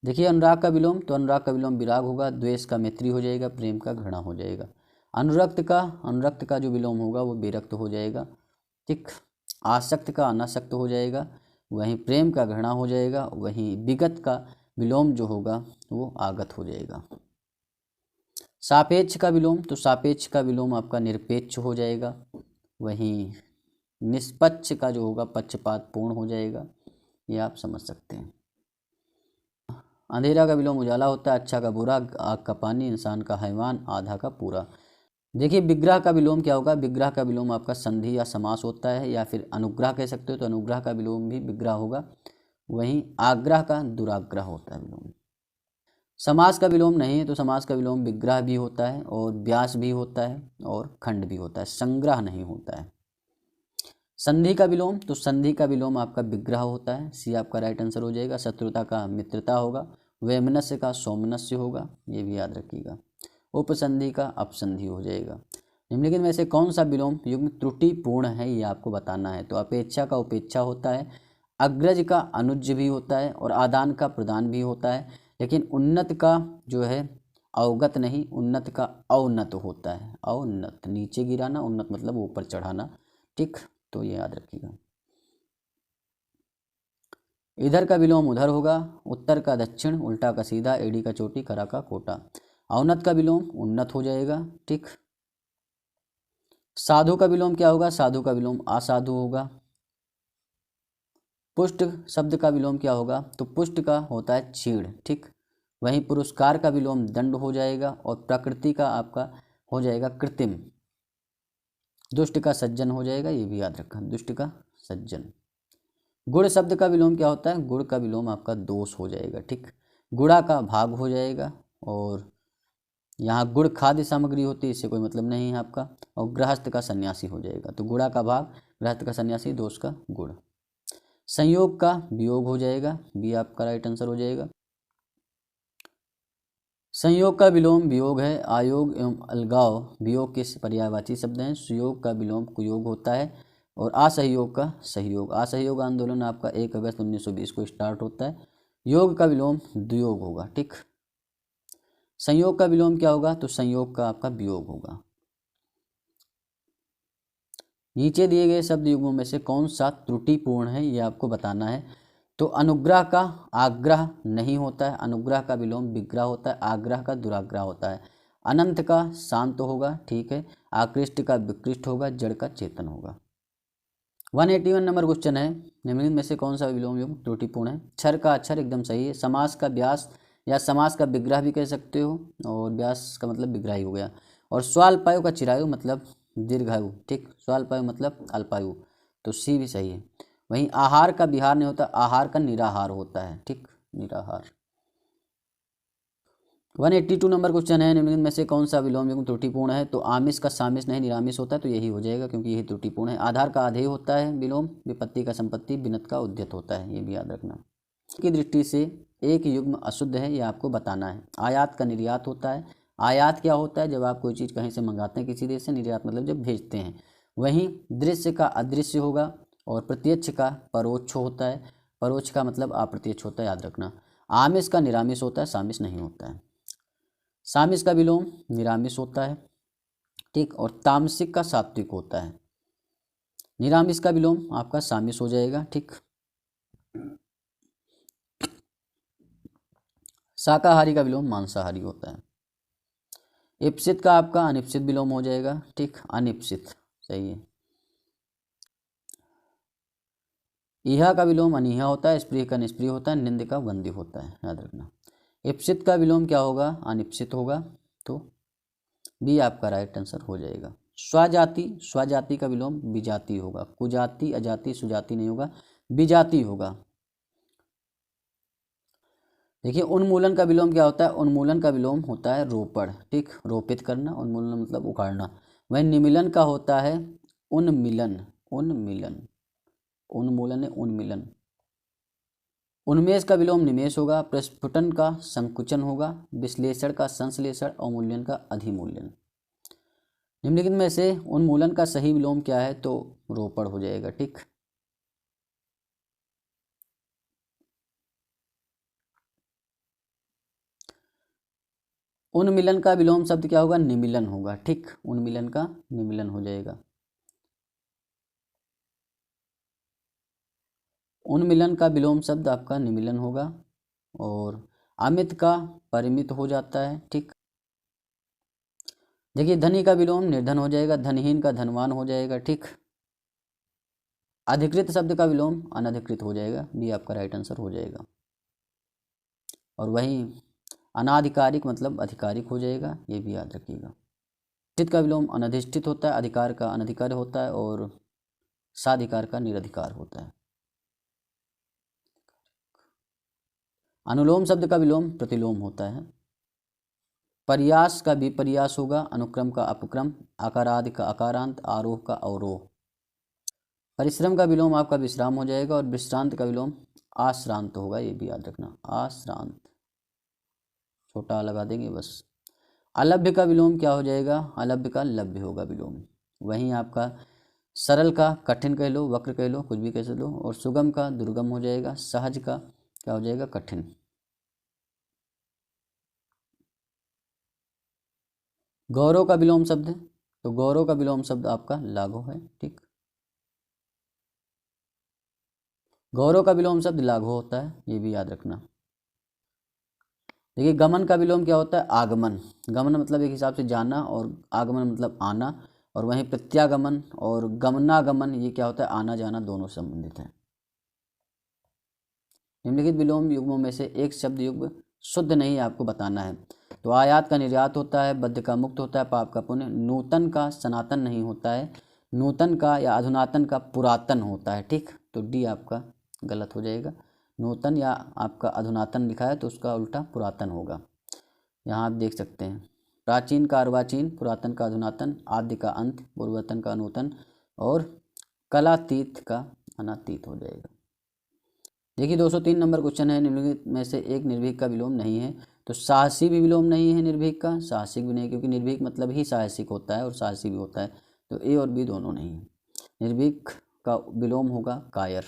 देखिए अनुराग का विलोम, तो अनुराग का विलोम विराग होगा, द्वेष का मैत्री हो जाएगा, प्रेम का घृणा हो जाएगा। अनुरक्त का जो विलोम होगा वो विरक्त हो जाएगा। ठीक, आसक्त का अनासक्त हो जाएगा, वहीं प्रेम का घृणा हो जाएगा, वहीं विगत का विलोम जो होगा वो आगत हो जाएगा। सापेक्ष का विलोम, तो सापेक्ष का विलोम आपका निरपेक्ष हो जाएगा, वहीं निष्पक्ष का जो होगा पक्षपात पूर्ण हो जाएगा। ये आप समझ सकते हैं। अंधेरा का विलोम उजाला होता है, अच्छा का बुरा, आग का पानी, इंसान का हैवान, आधा का पूरा। देखिए विग्रह का विलोम क्या होगा? विग्रह का विलोम आपका संधि या समास होता है, या फिर अनुग्रह कह सकते हो, तो अनुग्रह का विलोम भी विग्रह होगा। वहीं आग्रह का दुराग्रह होता है विलोम। समास का विलोम नहीं है, तो समास का विलोम विग्रह भी होता है और व्यास भी होता है और खंड भी होता है, संग्रह नहीं होता है। संधि का विलोम, तो संधि का विलोम आपका विग्रह होता है, सी आपका राइट आंसर हो जाएगा। शत्रुता का मित्रता होगा, वैमनस्य का सौमनस्य होगा, ये भी याद रखिएगा। उपसंधि का अपसंधि हो जाएगा। निम्नलिखित में से कौन सा विलोम युग्म त्रुटिपूर्ण है, ये आपको बताना है। तो अपेक्षा का उपेक्षा होता है, अग्रज का अनुज भी होता है और आदान का प्रदान भी होता है, लेकिन उन्नत का जो है अवगत नहीं, उन्नत का अवनत होता है। अवनत नीचे गिराना, उन्नत मतलब ऊपर चढ़ाना। ठीक, तो ये याद रखिएगा। इधर का विलोम उधर होगा, उत्तर का दक्षिण, उल्टा का सीधा, एड़ी का चोटी, खरा का कोटा। अवनत का विलोम उन्नत हो जाएगा। ठीक, साधु का विलोम क्या होगा? साधु का विलोम असाधु होगा। पुष्ट शब्द का विलोम क्या होगा? तो पुष्ट का होता है छीड़। ठीक, वहीं पुरस्कार का विलोम दंड हो जाएगा और प्रकृति का आपका हो जाएगा कृत्रिम। दुष्ट का सज्जन हो जाएगा, ये भी याद रखना, दुष्ट का सज्जन। गुण शब्द का विलोम क्या होता है? गुण का विलोम आपका दोष हो जाएगा। ठीक, गुणा का भाग हो जाएगा और यहाँ गुण खाद्य सामग्री होती है, इससे कोई मतलब नहीं है आपका। और गृहस्थ का सन्यासी हो जाएगा, तो गुणा का भाग, गृहस्थ का सन्यासी, दोष का गुण। संयोग का वियोग हो जाएगा, बी आपका राइट आंसर हो जाएगा। संयोग का विलोम वियोग है, आयोग एवं अलगाव वियोग के पर्यायवाची शब्द हैं। सुयोग का विलोम कुयोग होता है और असहयोग का सहयोग। असहयोग आंदोलन आपका 1 अगस्त 1920 को स्टार्ट होता है। योग का विलोम दुयोग होगा। ठीक, संयोग का विलोम क्या होगा? तो संयोग का आपका वियोग होगा। नीचे दिए गए शब्द युग्मों में से कौन सा त्रुटिपूर्ण है, ये आपको बताना है। तो अनुग्रह का आग्रह नहीं होता है, अनुग्रह का विलोम विग्रह होता है, आग्रह का दुराग्रह होता है। अनंत का शांत होगा। ठीक है, आकृष्ट का विकृष्ट होगा, जड़ का चेतन होगा। 181 नंबर क्वेश्चन है, निम्नलिखित में से कौन सा विलोम युग्म त्रुटिपूर्ण है? क्षर का अक्षर एकदम सही है। समास का व्यास या समास का विग्रह भी कह सकते हो, और व्यास का मतलब विग्रह ही हो गया। और स्वाल्पायु का चिरायु मतलब दीर्घायु। ठीक, स्वाल्पायु मतलब अल्पायु, तो सी भी सही है। वहीं आहार का विहार नहीं होता, आहार का निराहार होता है। ठीक, निराहार। 182 नंबर क्वेश्चन है, निम्नलिखित में से कौन सा विलोम युग्म त्रुटिपूर्ण है? तो आमिष का सामिष नहीं निरामिष होता है, तो यही हो जाएगा क्योंकि यही त्रुटिपूर्ण है। आधार का आधेय होता है विलोम, विपत्ति का संपत्ति, बिनत का उद्यत होता है, ये भी याद रखना। की दृष्टि से एक युग्म अशुद्ध है, ये आपको बताना है। आयात का निर्यात होता है। आयात क्या होता है? जब आप कोई चीज़ कहीं से मंगाते हैं किसी देश से, निर्यात मतलब जब भेजते हैं। वहीं दृश्य का अदृश्य होगा और प्रत्यक्ष का परोक्ष होता है। परोक्ष का मतलब अप्रत्यक्ष होता है, याद रखना। आमिष का निरामिष होता है, सामिष नहीं होता है। सामिष का विलोम निरामिष होता है। ठीक, और तामसिक का सात्विक होता है। निरामिष का विलोम आपका सामिष हो जाएगा। ठीक, शाकाहारी का विलोम मांसाहारी होता है। इप्सित का आपका अनिप्सित विलोम हो जाएगा। ठीक, अनिप्सित सही है। ईहा का विलोम अनीहा होता है, स्प्रिय का निष्प्रिय होता है, निंद का वंद्य होता है, याद रखना। इप्सित का विलोम क्या होगा? अनिप्सित होगा, तो बी आपका राइट आंसर हो जाएगा। स्वजाति, स्वजाति का विलोम विजाति होगा। कुजाति, अजाति, सुजाति नहीं होगा, विजाति होगा। देखिए उन्मूलन का विलोम क्या होता है? उन्मूलन का विलोम होता है रोपण, ठीक, रोपित करना, उन्मूलन मतलब उखाड़ना। वहीं निमिलन का होता है उन्मिलन, उन्मिलन, उन्मूलन है उन्मिलन। उन्मेष का विलोम निमेष होगा, प्रस्फुटन का संकुचन होगा, विश्लेषण का संश्लेषण, अवमूल्यन का अधिमूल्यन। निम्नलिखित में से उन्मूलन का सही विलोम क्या है? तो रोपण हो जाएगा, ठीक। उन्मिलन का विलोम शब्द क्या होगा? निमिलन होगा, ठीक, उन्मिलन का निमिलन हो जाएगा। उन्मिलन का विलोम शब्द आपका निमिलन होगा, और अमित का परिमित हो जाता है, ठीक। देखिए धनी का विलोम निर्धन हो जाएगा, धनहीन का धनवान हो जाएगा, ठीक। अधिकृत शब्द का विलोम अनधिकृत हो जाएगा, बी आपका राइट आंसर हो जाएगा। और वहीं अनाधिकारिक मतलब अधिकारिक हो जाएगा, ये भी याद रखिएगा। अधिष्ठित का विलोम अनधिष्ठित होता है, अधिकार का अनधिकार होता है, और साधिकार का निरधिकार होता है। अनुलोम शब्द का विलोम प्रतिलोम होता है। प्रयास का विपर्यास होगा, अनुक्रम का अपक्रम, आकारादि का आकारांत, आरोह का अवरोह। परिश्रम का विलोम आपका विश्राम हो जाएगा, और विश्रांत का विलोम आश्रांत होगा, ये भी याद रखना, आश्रांत, छोटा लगा देंगे बस। अलभ्य का विलोम क्या हो जाएगा? अलभ्य का लभ्य होगा विलोम। वहीं आपका सरल का कठिन कह लो, वक्र कह लो, कुछ भी कह लो, और सुगम का दुर्गम हो जाएगा, सहज का क्या हो जाएगा? कठिन। गौरव का विलोम शब्द है, तो गौरव का विलोम शब्द आपका लाघव है, ठीक। गौरव का विलोम शब्द लाघव होता है, ये भी याद रखना। देखिए गमन का विलोम क्या होता है? आगमन। गमन मतलब एक हिसाब से जाना, और आगमन मतलब आना, और वहीं प्रत्यागमन और गमनागमन ये क्या होता है? आना जाना दोनों संबंधित है। निम्नलिखित विलोम युग्मों में से एक शब्द युग्म शुद्ध नहीं आपको बताना है। तो आयात का निर्यात होता है, बद्ध का मुक्त होता है, पाप का पुण्य, नूतन का सनातन नहीं होता है, नूतन का या अधुनातन का पुरातन होता है, ठीक। तो डी आपका गलत हो जाएगा। नूतन या आपका अधुनातन लिखा है तो उसका उल्टा पुरातन होगा। यहाँ आप देख सकते हैं, प्राचीन का अर्वाचीन, पुरातन का अधुनातन, आदि का अंत, पूर्वतन का नूतन, और कलातीत का अनातीत हो जाएगा। देखिए 203 नंबर क्वेश्चन है, निम्नलिखित में से एक निर्भीक का विलोम नहीं है। तो साहसी भी विलोम नहीं है निर्भीक का, साहसिक भी नहीं, क्योंकि निर्भीक मतलब ही साहसिक होता है और साहसी भी होता है, तो ए और बी दोनों नहीं है। निर्भीक का विलोम होगा कायर।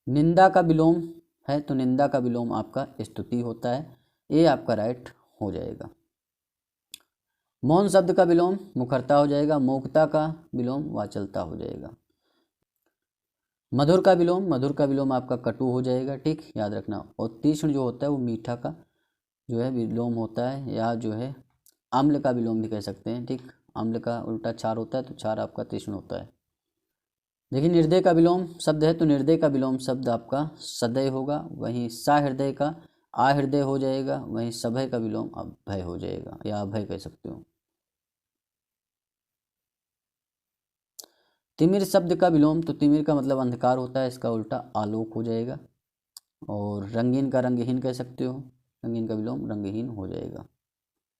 निंदा का विलोम है, तो निंदा का विलोम आपका स्तुति होता है, ए आपका राइट हो जाएगा। मौन शब्द का विलोम मुखरता हो जाएगा, मूकता का विलोम वाचलता हो जाएगा। मधुर का विलोम आपका कटु हो जाएगा, ठीक, याद रखना। और तीक्ष्ण जो होता है वो मीठा का जो है विलोम होता है, या जो है अम्ल का विलोम भी कह सकते हैं, ठीक। अम्ल का उल्टा क्षार होता है, तो क्षार आपका तीक्ष्ण होता है। देखिए निर्दय का विलोम शब्द है, तो निर्दय का विलोम शब्द आपका सदय होगा, वहीं सहृदय का आहृदय हो जाएगा, वहीं सभय का विलोम अभय हो जाएगा, या अभय कह सकते हो। तिमिर शब्द का विलोम, तो तिमिर का मतलब अंधकार होता है, इसका उल्टा आलोक हो जाएगा। और रंगीन का रंगहीन कह सकते हो, रंगीन का विलोम रंगहीन हो जाएगा।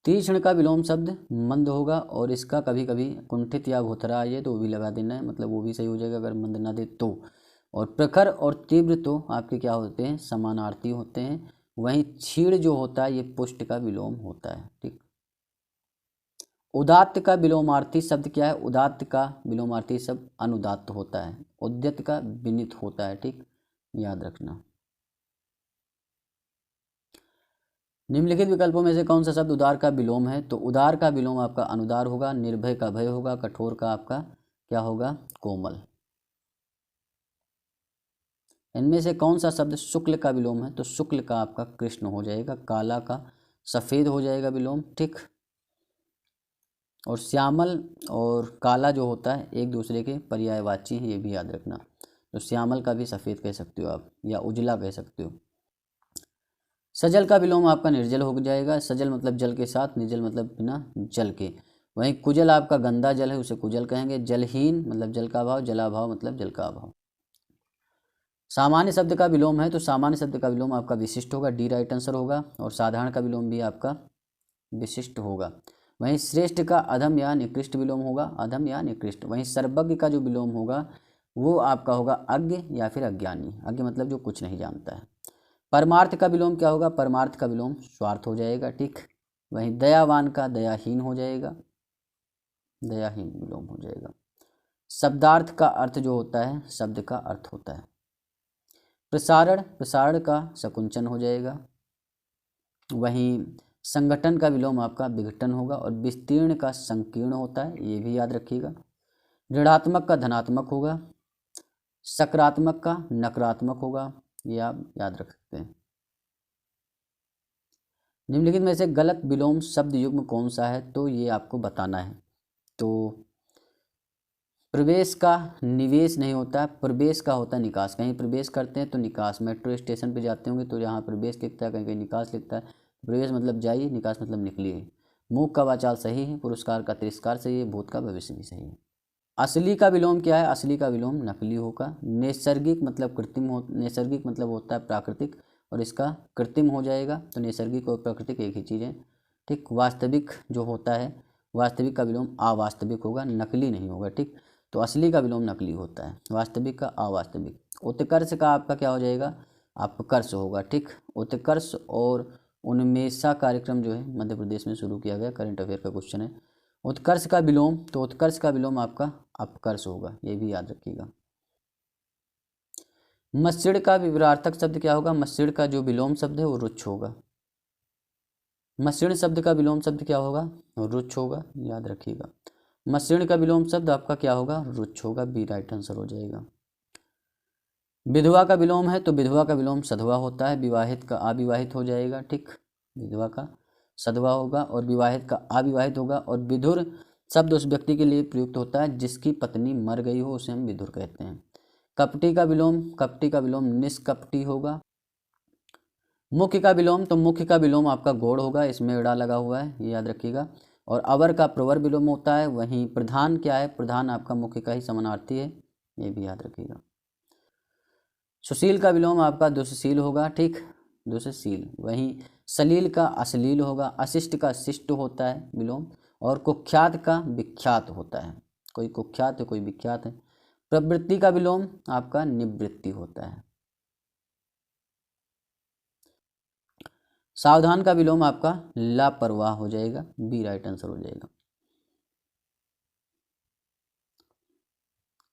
तीक्ष्ण का विलोम शब्द मंद होगा, और इसका कभी कभी कुंठित या भुतरा आइए तो वो भी लगा देना है, मतलब वो भी सही हो जाएगा अगर मंद ना दे तो। और प्रखर और तीव्र तो आपके क्या होते हैं? समानार्थी होते हैं। वहीं क्षीण जो होता है ये पुष्ट का विलोम होता है, ठीक। उदात्त का विलोमार्थी शब्द क्या है? उदात्त का विलोमार्थी शब्द अनुदात्त होता है, उद्यत का विनित होता है, ठीक, याद रखना। निम्नलिखित विकल्पों में से कौन सा शब्द उदार का विलोम है? तो उदार का विलोम आपका अनुदार होगा, निर्भय का भय होगा, कठोर का आपका क्या होगा? कोमल। इनमें से कौन सा शब्द शुक्ल का विलोम है? तो शुक्ल का आपका कृष्ण हो जाएगा, काला का सफ़ेद हो जाएगा विलोम, ठीक। और श्यामल और काला जो होता है एक दूसरे के पर्यायवाची हैं, ये भी याद रखना। तो श्यामल का भी सफ़ेद कह सकते हो आप, या उजला कह सकते हो। सजल का विलोम आपका निर्जल हो जाएगा। सजल मतलब जल के साथ, निर्जल मतलब बिना जल के। वहीं कुजल आपका गंदा जल है, उसे कुजल कहेंगे। जलहीन मतलब जल का अभाव, जलाभाव मतलब जल का अभाव। सामान्य शब्द का विलोम है, तो सामान्य शब्द का विलोम आपका विशिष्ट होगा, डी राइट आंसर होगा। और साधारण का विलोम भी आपका विशिष्ट होगा। वहीं श्रेष्ठ का अधम या निकृष्ट विलोम होगा, अधम या निकृष्ट। वहीं सर्वज्ञ का जो विलोम होगा वो आपका होगा अज्ञ या फिर अज्ञानी। अज्ञ मतलब जो कुछ नहीं जानता है। परमार्थ का विलोम क्या होगा? परमार्थ का विलोम स्वार्थ हो जाएगा, ठीक। वहीं दयावान का दयाहीन हो जाएगा, दयाहीन विलोम हो जाएगा। शब्दार्थ का अर्थ जो होता है शब्द का अर्थ होता है। प्रसारण, प्रसारण का सकुंचन हो जाएगा। वहीं संगठन का विलोम आपका विघटन होगा। और विस्तीर्ण का संकीर्ण होता है, ये भी याद रखिएगा। ऋणात्मक का धनात्मक होगा। सकारात्मक का नकारात्मक होगा, ये आप याद रख सकते हैं। निम्नलिखित में से गलत विलोम शब्द युग्म कौन सा है? तो ये आपको बताना है। तो प्रवेश का निवेश नहीं होता, प्रवेश का होता है निकास। कहीं प्रवेश करते हैं तो निकास, मेट्रो स्टेशन पे जाते होंगे तो यहाँ प्रवेश लिखता है, कहीं कहीं निकास लिखता है। प्रवेश मतलब जाइए, निकास मतलब निकलिए। मूक का वाचाल सही है, पुरस्कार का तिरस्कार सही है, भूत का भविष्य भी सही है। असली का विलोम क्या है? असली का विलोम नकली होगा। नैसर्गिक मतलब कृत्रिम हो, नैसर्गिक मतलब होता है प्राकृतिक, और इसका कृत्रिम हो जाएगा। तो नैसर्गिक और प्राकृतिक एक ही चीज़ है, ठीक। वास्तविक जो होता है, वास्तविक का विलोम अवास्तविक होगा, नकली नहीं होगा, ठीक। तो असली का विलोम नकली होता है, वास्तविक का अवास्तविक। उत्कर्ष का आपका क्या हो जाएगा? अपकर्ष होगा, ठीक। उत्कर्ष और उन्मेषा कार्यक्रम जो है मध्य प्रदेश में शुरू किया गया, करंट अफेयर का क्वेश्चन है। उत्कर्ष का विलोम, तो उत्कर्ष का विलोम आपका अपकर्ष होगा, ये भी याद रखिएगा। मस्जिद का विवरार्थक शब्द क्या होगा? मस्जिद का जो विलोम शब्द है वो रुच्छ होगा। मस्जिद शब्द का विलोम शब्द क्या होगा? रुच्छ होगा, याद रखिएगा। मस्जिद का विलोम शब्द आपका क्या होगा? रुच्छ होगा, बी राइट आंसर हो जाएगा। विधवा का विलोम है, तो विधवा का विलोम सधवा होता है। विवाहित का अविवाहित हो जाएगा, ठीक। विधवा का सधवा होगा और विवाहित का अविवाहित होगा। और विधुर शब्द उस व्यक्ति के लिए प्रयुक्त होता है जिसकी पत्नी मर गई हो, उसे हम विधुर कहते हैं। कपटी का विलोम, कपटी का विलोम निष्कपटी होगा। मुख्य का विलोम, तो मुख्य का विलोम आपका गौड़ होगा, इसमें इड़ा लगा हुआ है, ये याद रखिएगा। और अवर का प्रवर विलोम होता है। वहीं प्रधान क्या है? प्रधान आपका मुख्य का ही समानार्थी है, ये भी याद रखिएगा। सुशील का विलोम आपका दुष्शील होगा, ठीक, दुष्शील। वहीं सलील का अश्लील होगा। अशिष्ट का शिष्ट होता है विलोम। और कुख्यात का विख्यात होता है, कोई कुख्यात है कोई विख्यात है। प्रवृत्ति का विलोम आपका निवृत्ति होता है। सावधान का विलोम आपका लापरवाह हो जाएगा, बी राइट आंसर हो जाएगा।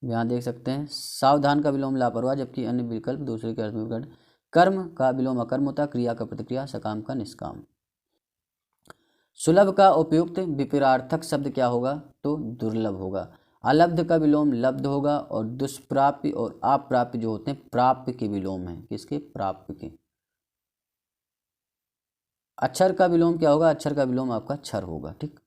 यहाँ देख सकते हैं सावधान का विलोम लापरवाह, जबकि अन्य विकल्प दूसरे के अर्थ में विकल्प। कर्म का विलोम अकर्म होता, क्रिया का प्रतिक्रिया, सकाम का निष्काम। सुलभ का उपयुक्त विपरीतार्थक शब्द क्या होगा? तो दुर्लभ होगा। अलब्ध का विलोम लब्ध होगा। और दुष्प्राप्य और अप्राप्य जो होते हैं प्राप्य के विलोम हैं, किसके? प्राप्य के। अक्षर का विलोम क्या होगा? अक्षर का विलोम आपका क्षर होगा, ठीक।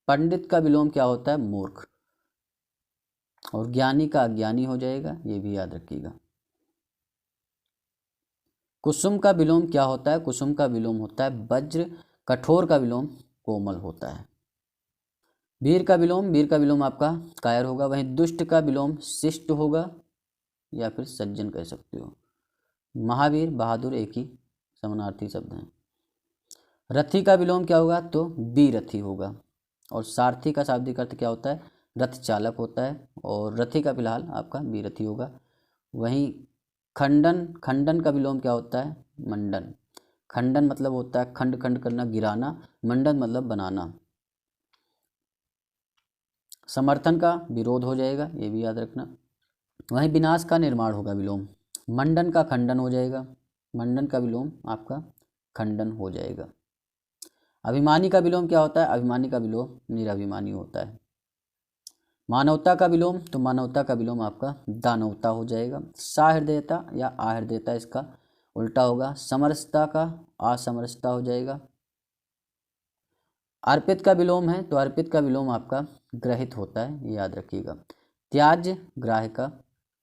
पंडित का विलोम क्या होता है? मूर्ख। और ज्ञानी का अज्ञानी हो जाएगा, ये भी याद रखिएगा। कुसुम का विलोम क्या होता है? कुसुम का विलोम होता है वज्र। कठोर का विलोम कोमल होता है। वीर का विलोम, वीर का विलोम आपका कायर होगा। वहीं दुष्ट का विलोम शिष्ट होगा या फिर सज्जन कह सकते हो। महावीर बहादुर एक ही समानार्थी शब्द हैं। रथी का विलोम क्या होगा? तो बीरथी होगा। और सारथी का शाब्दिक अर्थ क्या होता है? रथ चालक होता है। और रथी का फिलहाल आपका बीरथी होगा। वहीं खंडन, खंडन का विलोम क्या होता है? मंडन। खंडन मतलब होता है खंड खंड करना, गिराना। मंडन मतलब बनाना। समर्थन का विरोध हो जाएगा, ये भी याद रखना। वहीं विनाश का निर्माण होगा विलोम। मंडन का खंडन हो जाएगा, मंडन का विलोम आपका खंडन हो जाएगा। अभिमानी का विलोम क्या होता है? अभिमानी का विलोम निराभिमानी होता है। मानवता का विलोम, तो मानवता का विलोम आपका दानवता हो जाएगा। सहृदयता या आहृदयता इसका उल्टा होगा। समरसता का असमरसता हो जाएगा। अर्पित का विलोम है, तो अर्पित का विलोम आपका ग्रहित होता है, ये याद रखिएगा। त्याज्य ग्राह्य का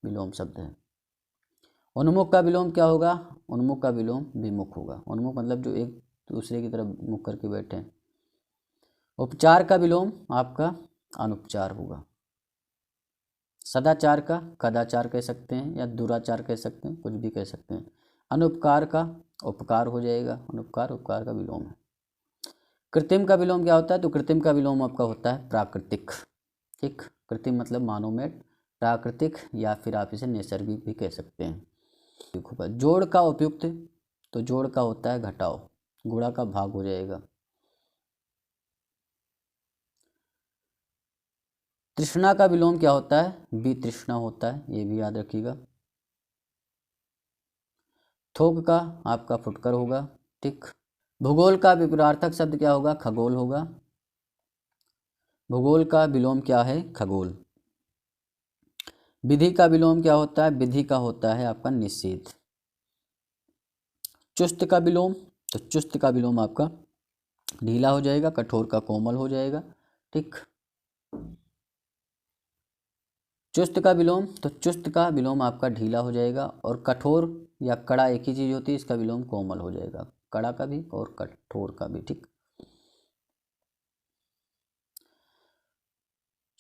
विलोम शब्द है। उन्मुख का विलोम क्या होगा? उन्मुख का विलोम विमुख होगा। उन्मुख मतलब जो एक दूसरे की तरफ मुख करके बैठे हैं। उपचार का विलोम आपका अनुपचार होगा। सदाचार का कदाचार कह सकते हैं या दुराचार कह सकते हैं, कुछ भी कह सकते हैं। अनुपकार का उपकार हो जाएगा। अनुपकार उपकार का विलोम है। कृत्रिम का विलोम क्या होता है? तो कृत्रिम का विलोम आपका होता है प्राकृतिक। ठीक, कृत्रिम मतलब मानव में, प्राकृतिक या फिर आप इसे नैसर्गिक भी कह सकते हैं। जोड़ का उपयुक्त, तो जोड़ का होता है घटाओ, गुणा का भाग हो जाएगा। तृष्णा का विलोम क्या होता है? वितृष्णा होता है, ये भी याद रखिएगा। थोक का आपका फुटकर होगा। ठीक, भूगोल का विपरीतार्थक शब्द क्या होगा? खगोल होगा। भूगोल का विलोम क्या है? खगोल। विधि का विलोम क्या होता है? विधि का होता है आपका निषेध। चुस्त का विलोम, तो चुस्त का विलोम आपका ढीला हो जाएगा, कठोर का कोमल हो जाएगा। ठीक, चुस्त का विलोम, तो चुस्त का विलोम आपका ढीला हो जाएगा, और कठोर या कड़ा एक ही चीज होती है, इसका विलोम कोमल हो जाएगा, कड़ा का भी और कठोर का भी। ठीक,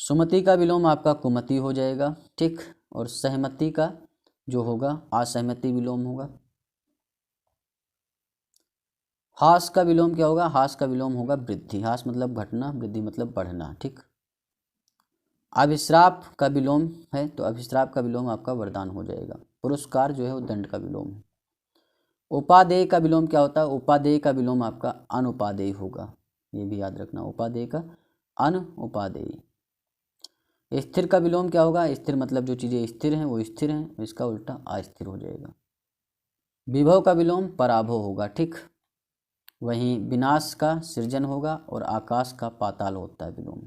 सुमति का विलोम आपका कुमति हो जाएगा। ठीक, और सहमति का जो होगा असहमति विलोम होगा। हास का विलोम क्या होगा? हास का विलोम होगा वृद्धि। हास मतलब घटना, वृद्धि मतलब बढ़ना। ठीक, अभिश्राप का विलोम है, तो अभिश्राप का विलोम आपका वरदान हो जाएगा। पुरस्कार जो है वो दंड का विलोम है। उपादेय का विलोम क्या होता है? उपादेय का विलोम आपका अनुपादेय होगा, ये भी याद रखना। उपादेय का अनुपादेय। स्थिर का विलोम क्या होगा? स्थिर मतलब जो चीज़ें स्थिर हैं वो स्थिर हैं, इसका उल्टा अस्थिर हो जाएगा। विभव का विलोम पराभव होगा। ठीक, वहीं विनाश का सृजन होगा, और आकाश का पाताल होता है विलोम।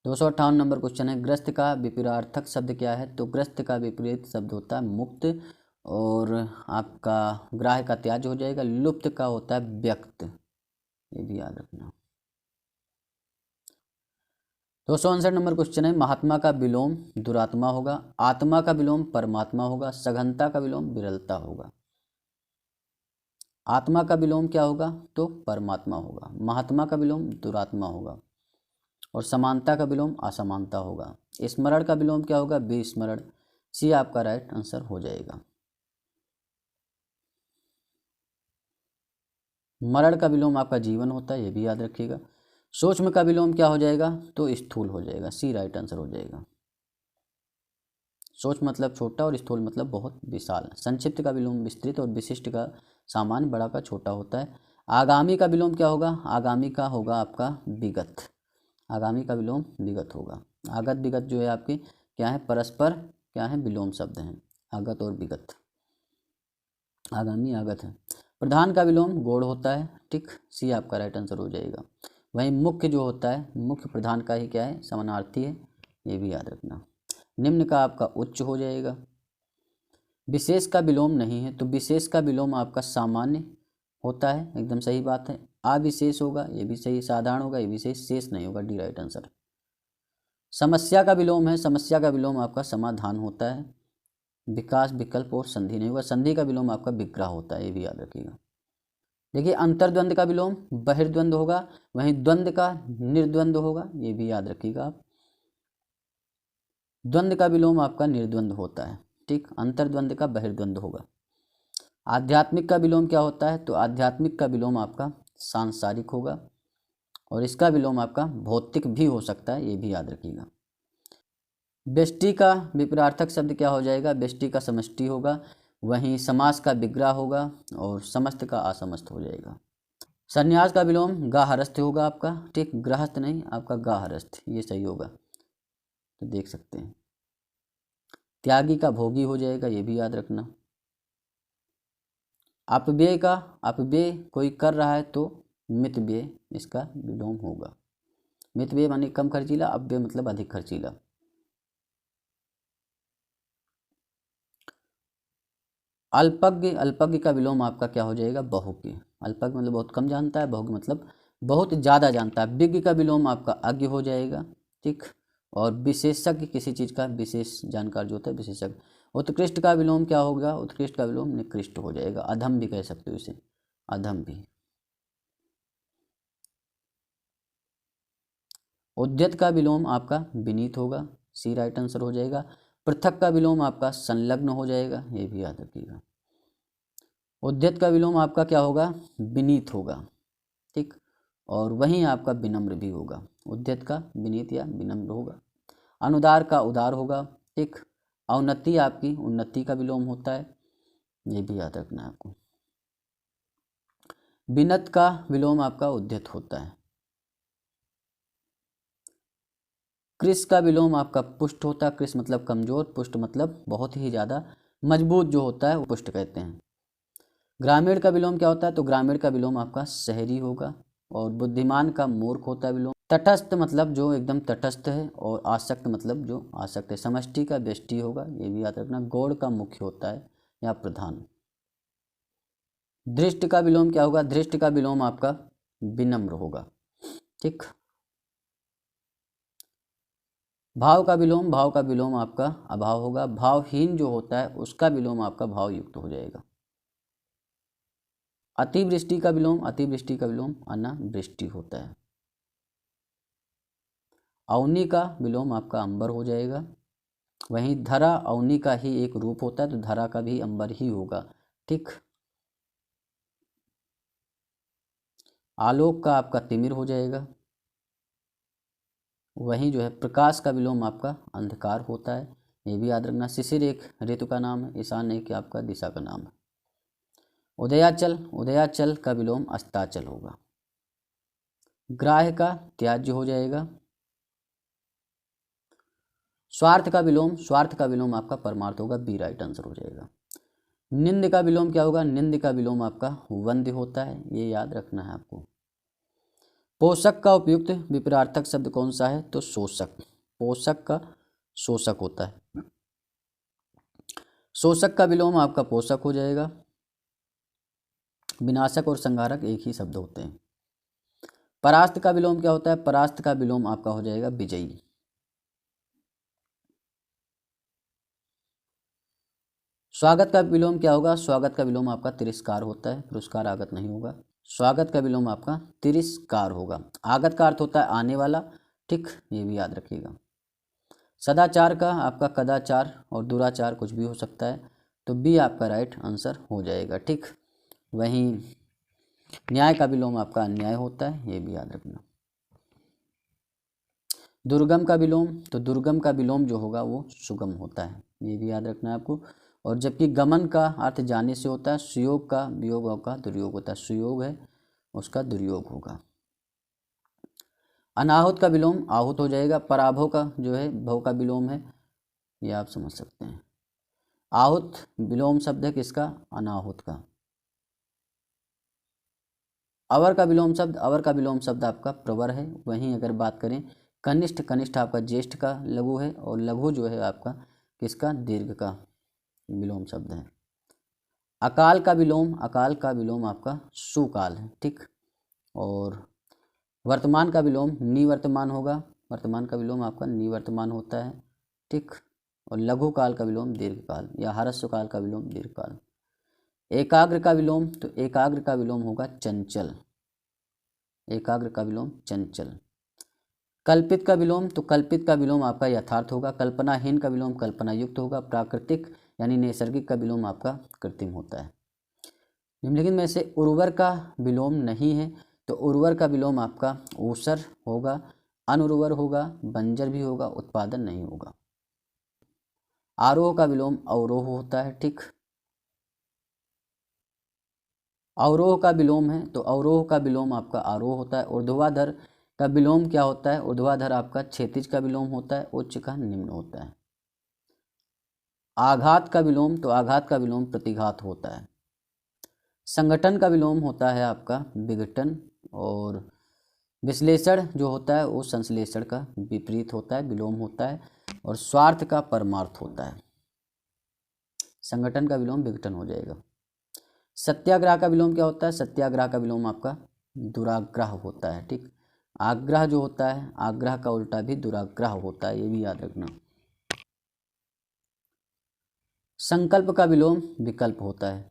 258 नंबर क्वेश्चन है, ग्रस्त का विपरीतार्थक शब्द क्या है? तो ग्रस्त का विपरीत शब्द होता है मुक्त, और आपका ग्राह्य का त्याज्य हो जाएगा। लुप्त का होता है व्यक्त, ये भी याद रखना। 259 नंबर क्वेश्चन है, महात्मा का विलोम दुरात्मा होगा। आत्मा का विलोम परमात्मा होगा। सघनता का विलोम विरलता होगा। आत्मा का विलोम क्या होगा? तो परमात्मा होगा। महात्मा का विलोम दुरात्मा होगा, और समानता का विलोम असमानता होगा। स्मरण का विलोम क्या होगा? विस्मरण। सी आपका राइट आंसर हो जाएगा। मरण का विलोम आपका जीवन होता है, ये भी याद रखिएगा। सूक्ष्म का विलोम क्या हो जाएगा? तो स्थूल हो जाएगा। सी राइट आंसर हो जाएगा। सूक्ष्म मतलब छोटा, और स्थूल मतलब बहुत विशाल। संक्षिप्त का विलोम विस्तृत, और विशिष्ट का सामान्य, बड़ा का छोटा होता है। आगामी का विलोम क्या होगा? आगामी का होगा आपका विगत। आगामी का विलोम विगत होगा। आगत विगत जो है आपके क्या है? परस्पर क्या है? विलोम शब्द हैं, आगत और विगत। आगामी आगत है। प्रधान का विलोम गौड़ होता है। ठीक, सी आपका राइट आंसर हो जाएगा। वहीं मुख्य जो होता है, मुख्य प्रधान का ही क्या है? समानार्थी है, ये भी याद रखना। निम्न का आपका उच्च हो जाएगा। विशेष का विलोम नहीं है, तो विशेष का विलोम आपका सामान्य होता है, एकदम सही बात है। अविशेष होगा, ये भी सही। साधारण होगा, ये भी सही। शेष नहीं होगा, डी राइट आंसर। समस्या का विलोम है, समस्या का विलोम आपका समाधान होता है। विकास विकल्प और संधि नहीं होगा। संधि का विलोम आपका विग्रह होता है, ये भी याद रखिएगा। देखिए, अंतर्द्वंद का विलोम बहिर्द्वंद होगा, वहीं द्वंद का निर्द्वंद होगा, ये भी याद रखिएगा आप। द्वंद का विलोम आपका निर्द्वंद होता है। ठीक, अंतर्द्वंद का बहिर्द्वंद होगा। आध्यात्मिक का विलोम क्या होता है? तो आध्यात्मिक का विलोम आपका सांसारिक होगा, और इसका विलोम आपका भौतिक भी हो सकता है, ये भी याद रखिएगा। व्यष्टि का विपरीतार्थक शब्द क्या हो जाएगा? व्यष्टि का समष्टि होगा, वहीं समास का विग्रह होगा, और समस्त का असमस्त हो जाएगा। संन्यास का विलोम गाहरस्थ होगा आपका। ठीक, गृहस्थ नहीं, आपका गाहरस्थ, ये सही होगा, तो देख सकते हैं। त्यागी का भोगी हो जाएगा, ये भी याद रखना। अपव्यय का, अपव्यय कोई कर रहा है तो मितव्यय इसका विलोम होगा। मितव्यय माने कम खर्चीला, अपव्यय मतलब अधिक खर्चीला। अल्पज्ञ, अल्पज्ञ का विलोम आपका क्या हो जाएगा? बहुज्ञ। अल्पज्ञ मतलब बहुत कम जानता है, बहुज्ञ मतलब बहुत ज़्यादा जानता है। विज्ञ का विलोम आपका अज्ञ हो जाएगा। ठीक, और विशेषज्ञ किसी चीज़ का विशेष जानकार जो होता है विशेषज्ञ। उत्कृष्ट का विलोम क्या होगा? उत्कृष्ट का विलोम निकृष्ट हो जाएगा, अधम भी कह सकते हो इसे, अधम भी। उद्यत का विलोम आपका विनीत होगा, सी राइट आंसर हो जाएगा। पृथक का विलोम आपका संलग्न हो जाएगा, ये भी याद रखिएगा। उद्यत का विलोम आपका क्या होगा? विनीत होगा, ठीक। और वहीं आपका विनम्र भी होगा, उद्यत का विनीत या विनम्र होगा। अनुदार का उदार होगा, ठीक। औन्नति आपकी उन्नति का विलोम होता है, ये भी याद रखना है आपको। विनत का विलोम आपका उद्यत होता है। कृश का विलोम आपका पुष्ट होता है, कृश मतलब कमजोर, पुष्ट मतलब बहुत ही ज़्यादा मजबूत जो होता है वो पुष्ट कहते हैं। ग्रामीण का विलोम क्या होता है? तो ग्रामीण का विलोम आपका शहरी होगा। और बुद्धिमान का मूर्ख होता है विलोम। तटस्थ मतलब जो एकदम तटस्थ है, और आसक्त मतलब जो आसक्त है। समष्टि का व्यष्टि होगा, ये भी याद रखना। गौड़ का मुख्य होता है या प्रधान। धृष्ट का विलोम क्या होगा? धृष्ट का विलोम आपका विनम्र होगा, ठीक। भाव का विलोम आपका अभाव होगा। भावहीन जो होता है उसका विलोम आपका भाव युक्त हो जाएगा। अतिवृष्टि का विलोम अनावृष्टि होता है। अवनी का विलोम आपका अंबर हो जाएगा। वहीं धरा अवनी का ही एक रूप होता है, तो धरा का भी अंबर ही होगा, ठीक। आलोक का आपका तिमिर हो जाएगा। वहीं जो है प्रकाश का विलोम आपका अंधकार होता है, ये भी याद रखना। शिशिर एक ऋतु का नाम है, ईशान एक आपका दिशा का नाम है। उदयाचल का विलोम अस्ताचल होगा। ग्राह्य का त्याज्य हो जाएगा। स्वार्थ का विलोम आपका परमार्थ होगा, बी राइट आंसर हो जाएगा। निंद का विलोम क्या होगा? निंद का विलोम आपका वंद्य होता है, ये याद रखना है आपको। पोषक का उपयुक्त विपरीतार्थक शब्द कौन सा है? तो शोषक। पोषक का शोषक होता है। शोषक का विलोम आपका पोषक हो जाएगा। विनाशक और संहारक एक ही शब्द होते हैं। परास्त का विलोम क्या होता है? परास्त का विलोम आपका हो जाएगा विजयी। स्वागत का विलोम क्या होगा? स्वागत का विलोम आपका तिरस्कार होता है, पुरस्कार आगत नहीं होगा। स्वागत का विलोम आपका तिरस्कार होगा। आगत का अर्थ होता है आने वाला, ठीक, ये भी याद रखिएगा। सदाचार का आपका कदाचार और दुराचार कुछ भी हो सकता है, तो बी आपका राइट आंसर हो जाएगा, ठीक। वहीं न्याय का विलोम आपका अन्याय होता है, ये भी याद रखना। दुर्गम का विलोम, तो दुर्गम का विलोम जो होगा वो सुगम होता है, ये भी याद रखना है आपको। और जबकि गमन का अर्थ जाने से होता है, सुयोग का वियोग का दुर्योग होता है, सुयोग है उसका दुर्योग होगा। अनाहुत का विलोम आहूत हो जाएगा। पराभव का जो है भव का विलोम है, ये आप समझ सकते हैं। आहूत विलोम शब्द है किसका? अनाहुत का। अवर का विलोम शब्द आपका प्रवर है। वहीं अगर बात करें कनिष्ठ आपका ज्येष्ठ का लघु है, और लघु जो है आपका किसका? दीर्घ का विलोम शब्द है। अकाल का विलोम आपका सुकाल है, ठीक। और वर्तमान का विलोम निवर्तमान होगा, वर्तमान का विलोम आपका निवर्तमान होता है, ठीक। और लघु काल का विलोम दीर्घकाल या ह्रस्व काल का विलोम दीर्घकाल। एकाग्र का विलोम, तो एकाग्र का विलोम होगा चंचल, एकाग्र का विलोम चंचल। कल्पित का विलोम, तो कल्पित का विलोम आपका यथार्थ होगा। कल्पनाहीन का विलोम कल्पना युक्त होगा। प्राकृतिक यानी नैसर्गिक का विलोम आपका कृत्रिम होता है। निम्नलिखित में से उर्वर का विलोम नहीं है, तो उर्वर का विलोम आपका ऊसर होगा, अनुर्वर होगा, बंजर भी होगा, उत्पादन नहीं होगा। आरोह का विलोम अवरोह होता है, ठीक। अवरोह का विलोम है, तो अवरोह का विलोम आपका आरोह होता है। ऊर्ध्वाधर का विलोम क्या होता है? ऊर्ध्वाधर आपका क्षैतिज का विलोम होता है, उच्च का निम्न होता है। आघात का विलोम, तो आघात का विलोम प्रतिघात होता है। संगठन का विलोम होता है आपका विघटन, और विश्लेषण जो होता है वो संश्लेषण का विपरीत होता है, विलोम होता है। और स्वार्थ का परमार्थ होता है। संगठन का विलोम विघटन हो जाएगा। सत्याग्रह का विलोम क्या होता है? सत्याग्रह का विलोम आपका दुराग्रह होता है, ठीक। आग्रह जो होता है, आग्रह का उल्टा भी दुराग्रह होता है, ये भी याद रखना। संकल्प का विलोम विकल्प होता है।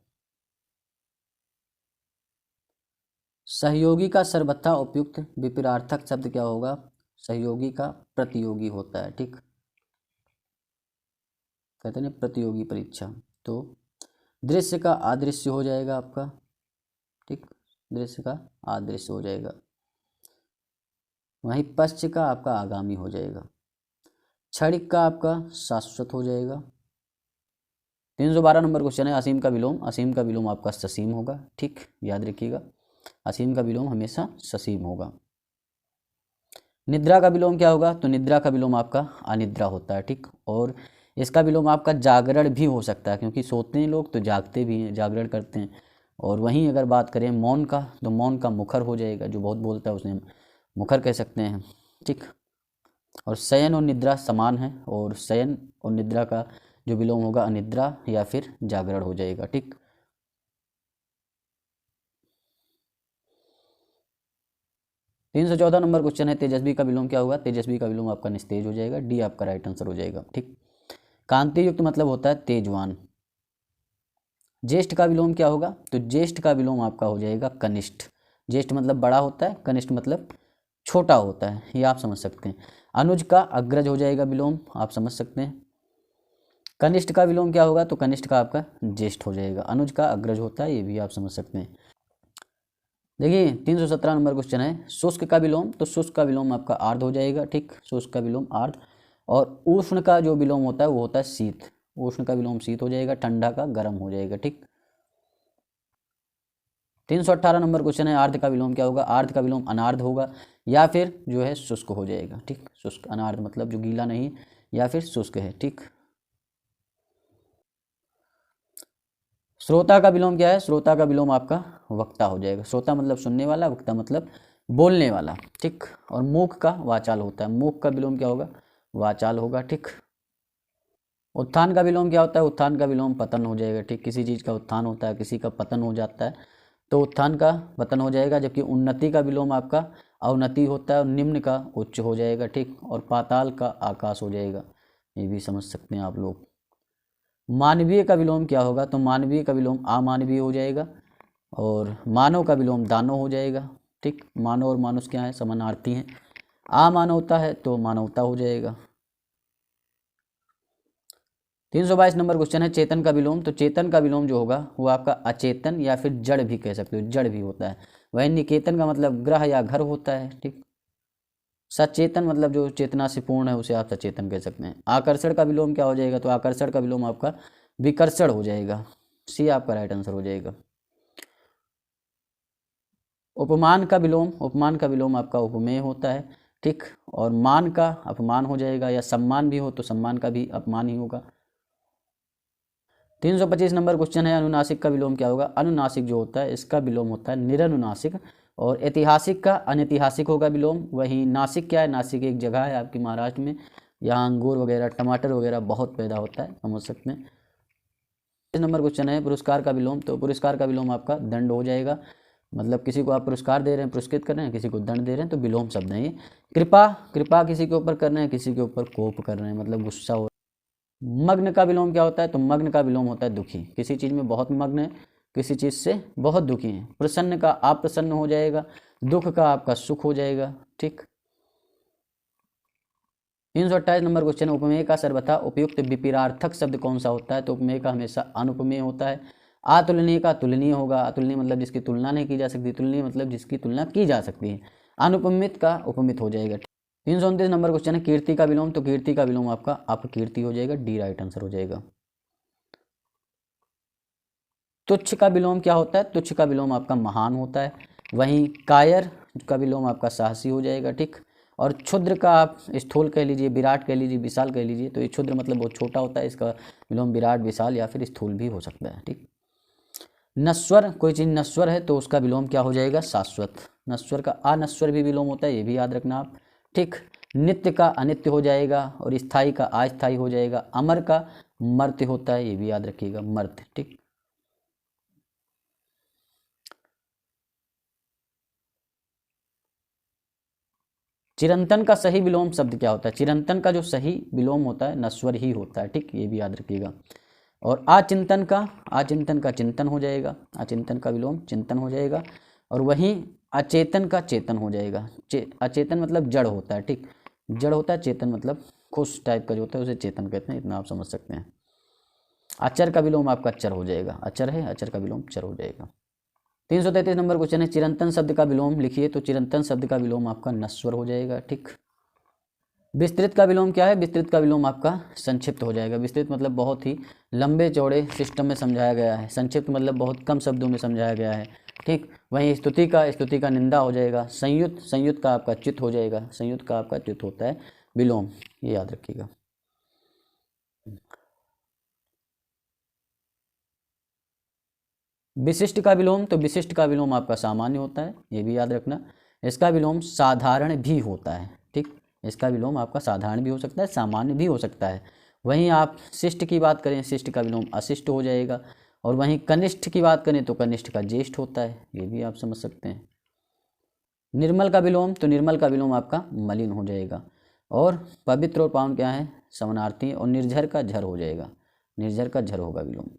सहयोगी का सर्वथा उपयुक्त विपरीतार्थक शब्द क्या होगा? सहयोगी का प्रतियोगी होता है। ठीक, कहते हैं प्रतियोगी परीक्षा। तो दृश्य का अदृश्य हो जाएगा आपका। ठीक, दृश्य का अदृश्य हो जाएगा। वहीं पश्च का आपका आगामी हो जाएगा। क्षणिक का आपका शाश्वत हो जाएगा। 312 नंबर क्वेश्चन है असीम का विलोम। असीम का विलोम आपका ससीम होगा। ठीक, याद रखिएगा, असीम का विलोम हमेशा ससीम होगा। निद्रा का विलोम क्या होगा? तो निद्रा का विलोम आपका अनिद्रा होता है। ठीक, और इसका विलोम आपका जागरण भी हो सकता है, क्योंकि सोते हैं लोग तो जागते भी हैं, जागरण करते हैं। और वहीं अगर बात करें मौन का, तो मौन का मुखर हो जाएगा, जो बहुत बोलता है उसने मुखर कह सकते हैं। ठीक, और शयन और निद्रा समान है, और शयन और निद्रा का जो विलोम होगा अनिद्रा या फिर जागरण हो जाएगा। ठीक, 314 नंबर क्वेश्चन है तेजस्वी का विलोम क्या होगा? तेजस्वी का विलोम आपका निस्तेज हो जाएगा। डी आपका राइट आंसर हो जाएगा। ठीक, कांति युक्त मतलब होता है तेजवान। ज्येष्ठ का विलोम क्या होगा? तो ज्येष्ठ का विलोम आपका हो जाएगा कनिष्ठ। ज्येष्ठ मतलब बड़ा होता है, कनिष्ठ मतलब छोटा होता है, ये आप समझ सकते हैं। अनुज का अग्रज हो जाएगा विलोम, आप समझ सकते हैं। कनिष्ठ का विलोम क्या होगा? तो कनिष्ठ का आपका ज्येष्ठ हो जाएगा। अनुज का अग्रज होता है, ये भी आप समझ सकते हैं। देखिए 317 नंबर क्वेश्चन है शुष्क का विलोम। तो शुष्क का विलोम आपका आर्ध हो जाएगा। ठीक, शुष्क का विलोम आर्ध। और उष्ण का जो विलोम होता है वो होता है शीत। उष्ण का विलोम शीत हो जाएगा। ठंडा का गर्म हो जाएगा। ठीक, 318 नंबर क्वेश्चन है आर्ध का विलोम क्या होगा? आर्ध का विलोम अनार्ध होगा, या फिर जो है शुष्क हो जाएगा। ठीक, शुष्क, अनार्ध मतलब जो गीला नहीं या फिर शुष्क है। ठीक, श्रोता का विलोम क्या है? श्रोता का विलोम आपका वक्ता हो जाएगा। श्रोता मतलब सुनने वाला, वक्ता मतलब बोलने वाला। ठीक, और मूक का वाचाल होता है। मूक का विलोम क्या होगा? वाचाल होगा। ठीक, उत्थान का विलोम क्या होता है? उत्थान का विलोम पतन हो जाएगा। ठीक, किसी चीज़ का उत्थान होता है, किसी का पतन हो जाता है, तो उत्थान का पतन हो जाएगा। जबकि उन्नति का विलोम आपका अवनति होता है, और निम्न का उच्च हो जाएगा। ठीक, और पाताल का आकाश हो जाएगा, ये भी समझ सकते हैं आप लोग। मानवीय का विलोम क्या होगा? तो मानवीय का विलोम अमानवीय हो जाएगा, और मानव का विलोम दानव हो जाएगा। ठीक, मानव और मानुष क्या है? समानार्थी हैं। अमानवता है तो मानवता हो जाएगा। 322 नंबर क्वेश्चन है चेतन का विलोम। तो चेतन का विलोम जो होगा वो आपका अचेतन या फिर जड़ भी कह सकते हो, जड़ भी होता है। वही निकेतन का मतलब ग्रह या घर होता है। ठीक, सचेतन मतलब जो चेतना से पूर्ण है उसे आप सचेतन कह सकते हैं। आकर्षण का विलोम क्या हो जाएगा? तो आकर्षण का विलोम आपका विकर्षण हो जाएगा। सी आपका राइट आंसर हो जाएगा। उपमान का विलोम, उपमान का विलोम आपका उपमेय होता है। ठीक, और मान का अपमान हो जाएगा, या सम्मान भी हो तो सम्मान का भी अपमान ही होगा। 325 नंबर क्वेश्चन है अनुनासिक का विलोम क्या होगा? अनुनासिक जो होता है इसका विलोम होता है निरनुनासिक। और ऐतिहासिक का अनैतिहासिक होगा विलोम। वहीं नासिक क्या है? नासिक एक जगह है आपकी महाराष्ट्र में, यहाँ अंगूर वगैरह टमाटर वगैरह बहुत पैदा होता है, समझ सकते हैं। इस नंबर क्वेश्चन है पुरस्कार का विलोम। तो पुरस्कार का विलोम आपका दंड हो जाएगा। मतलब किसी को आप पुरस्कार दे रहे हैं, पुरस्कृत कर रहे हैं, किसी को दंड दे रहे हैं, तो विलोम शब्द है ये। कृपा, कृपा किसी के ऊपर कर रहे हैं, किसी के ऊपर कोप कर रहे हैं, मतलब गुस्सा हो। मग्न का विलोम क्या होता है? तो मग्न का विलोम होता है दुखी। किसी चीज़ में बहुत मग्न है, किसी चीज़ से बहुत दुखी है। प्रसन्न का अप्रसन्न हो जाएगा। दुख का आपका सुख हो जाएगा। ठीक, 328 नंबर क्वेश्चन, उपमेय का सर्वथा उपयुक्त विपरीतार्थक शब्द कौन सा होता है? तो उपमेय का हमेशा अनुपमेय होता है। अतुलनीय का तुलनीय होगा। अतुलनीय मतलब जिसकी तुलना नहीं की जा सकती, तुलनीय मतलब जिसकी तुलना की जा सकती है। अनुपमित का उपमित हो जाएगा। 329 नंबर क्वेश्चन है कीर्ति का विलोम। तो कीर्ति का विलोम आपका अपकीर्ति हो जाएगा। डी राइट आंसर हो जाएगा। तुच्छ का विलोम क्या होता है? तुच्छ का विलोम आपका महान होता है। वहीं कायर का विलोम आपका साहसी हो जाएगा। ठीक, और क्षुद्र का आप स्थूल कह लीजिए, विराट कह लीजिए, विशाल कह लीजिए। तो ये क्षुद्र मतलब बहुत छोटा होता है, इसका विलोम विराट, विशाल या फिर स्थूल भी हो सकता है। ठीक, नश्वर, कोई चीज़ नश्वर है तो उसका विलोम क्या हो जाएगा? शाश्वत। नश्वर का अनश्वर भी विलोम होता है, ये भी याद रखना आप। ठीक, नित्य का अनित्य हो जाएगा, और स्थायी का अस्थायी हो जाएगा। अमर का मर्त्य होता है, ये भी याद रखिएगा, मर्त्य। ठीक, चिरंतन का सही विलोम शब्द क्या होता है? चिरंतन का जो सही विलोम होता है नश्वर ही होता है, ठीक, ये भी याद रखिएगा। और आचिंतन का चिंतन हो जाएगा, आचिंतन का विलोम चिंतन हो जाएगा। और वहीं अचेतन का चेतन हो जाएगा। अचेतन मतलब जड़ होता है, ठीक, जड़ होता है। चेतन मतलब खुश टाइप का जो होता है उसे चेतन कहते हैं, इतना आप समझ सकते हैं। अचर का विलोम आपका चर हो जाएगा, अचर है, अचर का विलोम चर हो जाएगा। 333 नंबर क्वेश्चन है, चिरंतन शब्द का विलोम लिखिए। तो चिरंतन शब्द का विलोम आपका नश्वर हो जाएगा, ठीक। विस्तृत का विलोम क्या है? विस्तृत का विलोम आपका संक्षिप्त हो जाएगा। विस्तृत मतलब बहुत ही लंबे चौड़े सिस्टम में समझाया गया है, संक्षिप्त मतलब बहुत कम शब्दों में समझाया गया है, ठीक। वहीं स्तुति का निंदा हो जाएगा। संयुक्त का आपका च्युत हो जाएगा, संयुक्त का आपका च्युत होता है विलोम, ये याद रखिएगा। विशिष्ट का विलोम, तो विशिष्ट का विलोम आपका सामान्य होता है, ये भी याद रखना। इसका विलोम साधारण भी होता है, ठीक, इसका विलोम आपका साधारण भी हो सकता है, सामान्य भी हो सकता है। वहीं आप शिष्ट की बात करें, शिष्ट का विलोम अशिष्ट हो जाएगा। और वहीं कनिष्ठ की बात करें तो कनिष्ठ का ज्येष्ठ होता है, ये भी आप समझ सकते हैं। निर्मल का विलोम, तो निर्मल का विलोम आपका मलिन हो जाएगा। और पवित्र और पावन क्या है? समानार्थी। और निर्झर का झर हो जाएगा, निर्झर का झर होगा विलोम।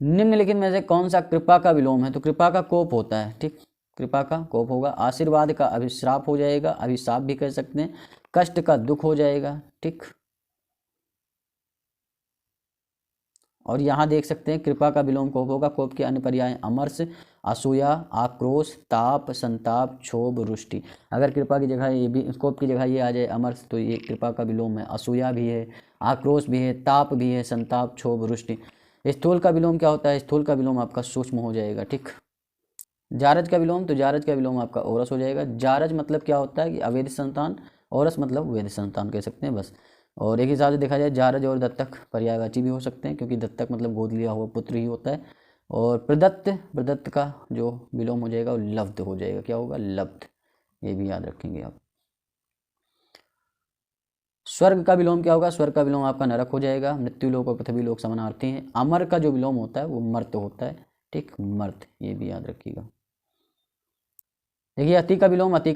निम्नलिखित में से कौन सा कृपा का विलोम है? तो कृपा का कोप होता है, ठीक, कृपा का कोप होगा। आशीर्वाद का अभिश्राप हो जाएगा, अभिशाप भी कह सकते हैं। कष्ट का दुख हो जाएगा, ठीक। और यहाँ देख सकते हैं कृपा का विलोम कोप होगा। कोप के अन्य पर्याय अमर्ष, असूया, आक्रोश, ताप, संताप, क्षोभ, रुष्टि। अगर कृपा की जगह ये भी, कोप की जगह ये आ जाए अमर्ष, तो ये कृपा का विलोम है। असूया भी है, आक्रोश भी है, ताप भी है, संताप, क्षोभ, रुष्टि। स्थूल का विलोम क्या होता है? स्थूल का विलोम आपका सूक्ष्म हो जाएगा, ठीक। जारज का विलोम, तो जारज का विलोम आपका औरस हो जाएगा। जारज मतलब क्या होता है कि अवैध संतान, औरस मतलब वैध संतान कह सकते हैं बस। और एक हिसाब से देखा जाए जारज और दत्तक पर्यायवाची भी हो सकते हैं, क्योंकि दत्तक मतलब गोद लिया हुआ पुत्र ही होता है। और प्रदत्त का जो विलोम हो जाएगा वो लब्ध हो जाएगा, क्या होगा? लब्ध, ये भी याद रखेंगे आप। स्वर्ग का विलोम क्या होगा? स्वर्ग का विलोम आपका नरक हो जाएगा। मृत्यु लोक और पृथ्वी लोक समानार्थी हैं। अमर का जो विलोम होता है वो मर्त होता है, ठीक, मर्त, ये भी याद रखिएगा। देखिए अति का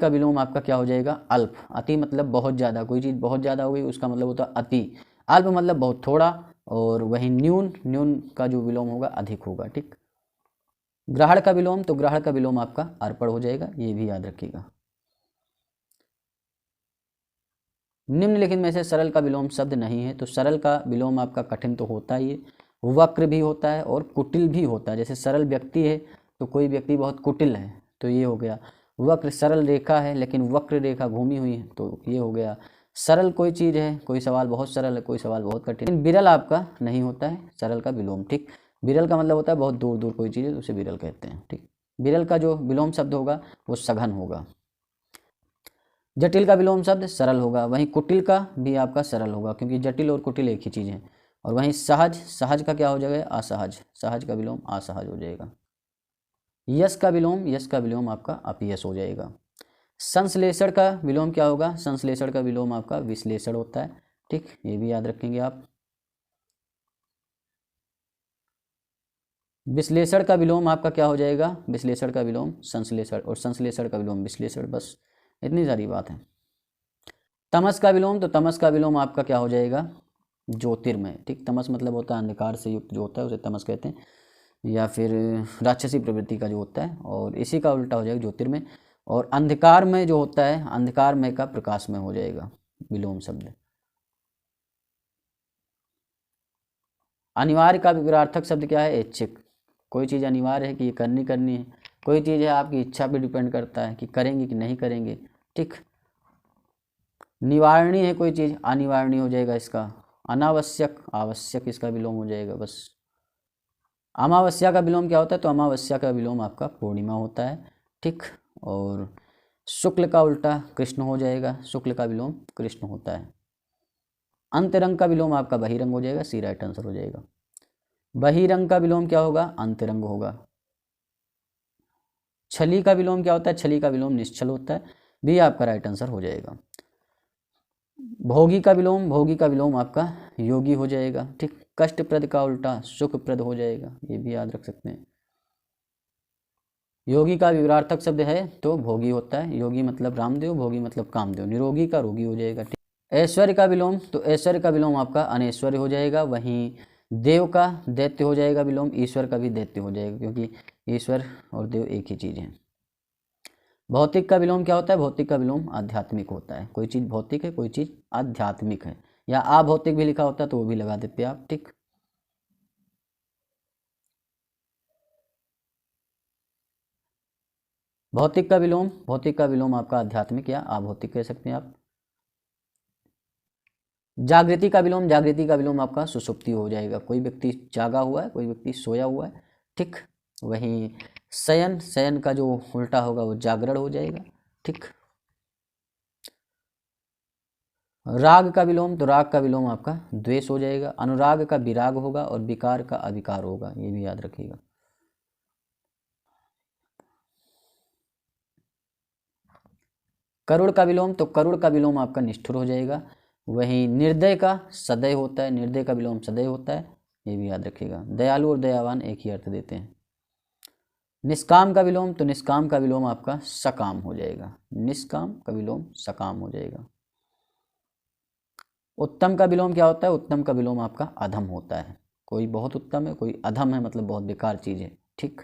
विलोम आपका क्या हो जाएगा? अल्प। अति मतलब बहुत ज़्यादा, कोई चीज़ बहुत ज़्यादा हो गई उसका मतलब होता है अति। अल्प मतलब बहुत थोड़ा। और वहीं न्यून का जो विलोम होगा अधिक होगा, ठीक। ग्रहण का विलोम, तो ग्रहण का विलोम आपका अर्पण हो जाएगा, ये भी याद रखिएगा। निम्नलिखित में से सरल का विलोम शब्द नहीं है। तो सरल का विलोम आपका कठिन तो होता ही है, वक्र भी होता है और कुटिल भी होता है। जैसे सरल व्यक्ति है तो कोई व्यक्ति बहुत कुटिल है, तो ये हो गया। वक्र सरल रेखा है लेकिन वक्र रेखा घूमी हुई है, तो ये हो गया। सरल कोई चीज़ है, कोई सवाल बहुत सरल है, कोई सवाल बहुत कठिन। लेकिन विरल आपका नहीं होता है सरल का विलोम, ठीक। विरल का मतलब होता है बहुत दूर दूर कोई चीज़ है तो उसे विरल कहते हैं, ठीक। विरल का जो विलोम शब्द होगा वो सघन होगा। जटिल का विलोम शब्द सरल होगा। वहीं कुटिल का भी आपका सरल होगा, क्योंकि जटिल और कुटिल एक ही चीज़ है। और वहीं सहज का क्या हो जाएगा? असहज, सहज का विलोम असहज हो जाएगा। यश का विलोम आपका अपयश हो जाएगा। संश्लेषण का विलोम क्या होगा? संश्लेषण का विलोम आपका विश्लेषण होता है, ठीक, ये भी याद रखेंगे आप। विश्लेषण का विलोम आपका क्या हो जाएगा? विश्लेषण का विलोम संश्लेषण, और संश्लेषण का विलोम विश्लेषण, बस इतनी सारी बात है। तमस का विलोम, तो तमस का विलोम आपका क्या हो जाएगा? ज्योतिर्मय, ठीक। तमस मतलब होता है अंधकार से युक्त जो होता है उसे तमस कहते हैं, या फिर राक्षसी प्रवृत्ति का जो होता है, और इसी का उल्टा हो जाएगा ज्योतिर्मय। और अंधकार में जो होता है, अंधकारमय का प्रकाशमय हो जाएगा विलोम शब्द। अनिवार्य का विपरार्थक शब्द क्या है? ऐच्छिक। कोई चीज़ अनिवार्य है कि ये करनी है, कोई चीज़ है आपकी इच्छा पे डिपेंड करता है कि करेंगे कि नहीं करेंगे, ठीक। निवारणीय है कोई चीज़, अनिवारणीय हो जाएगा इसका। अनावश्यक, आवश्यक इसका विलोम हो जाएगा बस। अमावस्या का विलोम क्या होता है? तो अमावस्या का विलोम आपका पूर्णिमा होता है, ठीक। और शुक्ल का उल्टा कृष्ण हो जाएगा, शुक्ल का विलोम कृष्ण होता है। अंतरंग का विलोम आपका बहिरंग हो जाएगा, सी राइट आंसर हो जाएगा। बहिरंग का विलोम क्या होगा? अंतरंग होगा। छली का विलोम क्या होता है? छली का विलोम निश्चल होता है, भी आपका राइट आंसर हो जाएगा। भोगी का विलोम आपका योगी हो जाएगा, ठीक। कष्टप्रद का उल्टा सुखप्रद हो जाएगा, ये भी याद रख सकते हैं। योगी का विवरार्थक शब्द है तो भोगी होता है। योगी मतलब रामदेव, भोगी मतलब कामदेव। निरोगी का रोगी हो जाएगा। ठीक। ऐश्वर्य का विलोम, तो ऐश्वर्य का विलोम आपका अनैश्वर्य हो जाएगा। वहीं देव का दैत्य हो जाएगा विलोम, ईश्वर का भी दैत्य हो जाएगा, क्योंकि ईश्वर और देव एक ही चीज़ है। भौतिक का विलोम क्या होता है? भौतिक का विलोम आध्यात्मिक होता है। कोई चीज़ भौतिक है, कोई चीज़ आध्यात्मिक है, या अभौतिक भी लिखा होता है तो वो भी लगा देते आप। ठीक। भौतिक का विलोम, भौतिक का विलोम आपका आध्यात्मिक या अभौतिक कह सकते हैं आप। जागृति का विलोम, जागृति का विलोम आपका सुषुप्ति हो जाएगा। कोई व्यक्ति जागा हुआ है, कोई व्यक्ति सोया हुआ है। ठीक। वहीं शयन, शयन का जो उल्टा होगा वो जागरण हो जाएगा। ठीक। राग का विलोम, तो राग का विलोम आपका द्वेष हो जाएगा। अनुराग का विराग होगा और विकार का अविकार होगा, ये भी याद रखिएगा। करुण का विलोम, तो करुण का विलोम आपका निष्ठुर हो जाएगा। वहीं निर्दय का सदय होता है, निर्दय का विलोम सदय होता है, ये भी याद रखिएगा। दयालु और दयावान एक ही अर्थ देते हैं। निष्काम का विलोम, तो निष्काम का विलोम आपका सकाम हो जाएगा। निष्काम का विलोम सकाम हो जाएगा। उत्तम का विलोम क्या होता है? उत्तम का विलोम आपका अधम होता है। कोई बहुत उत्तम है, कोई अधम है, मतलब बहुत बेकार चीज़ है। ठीक।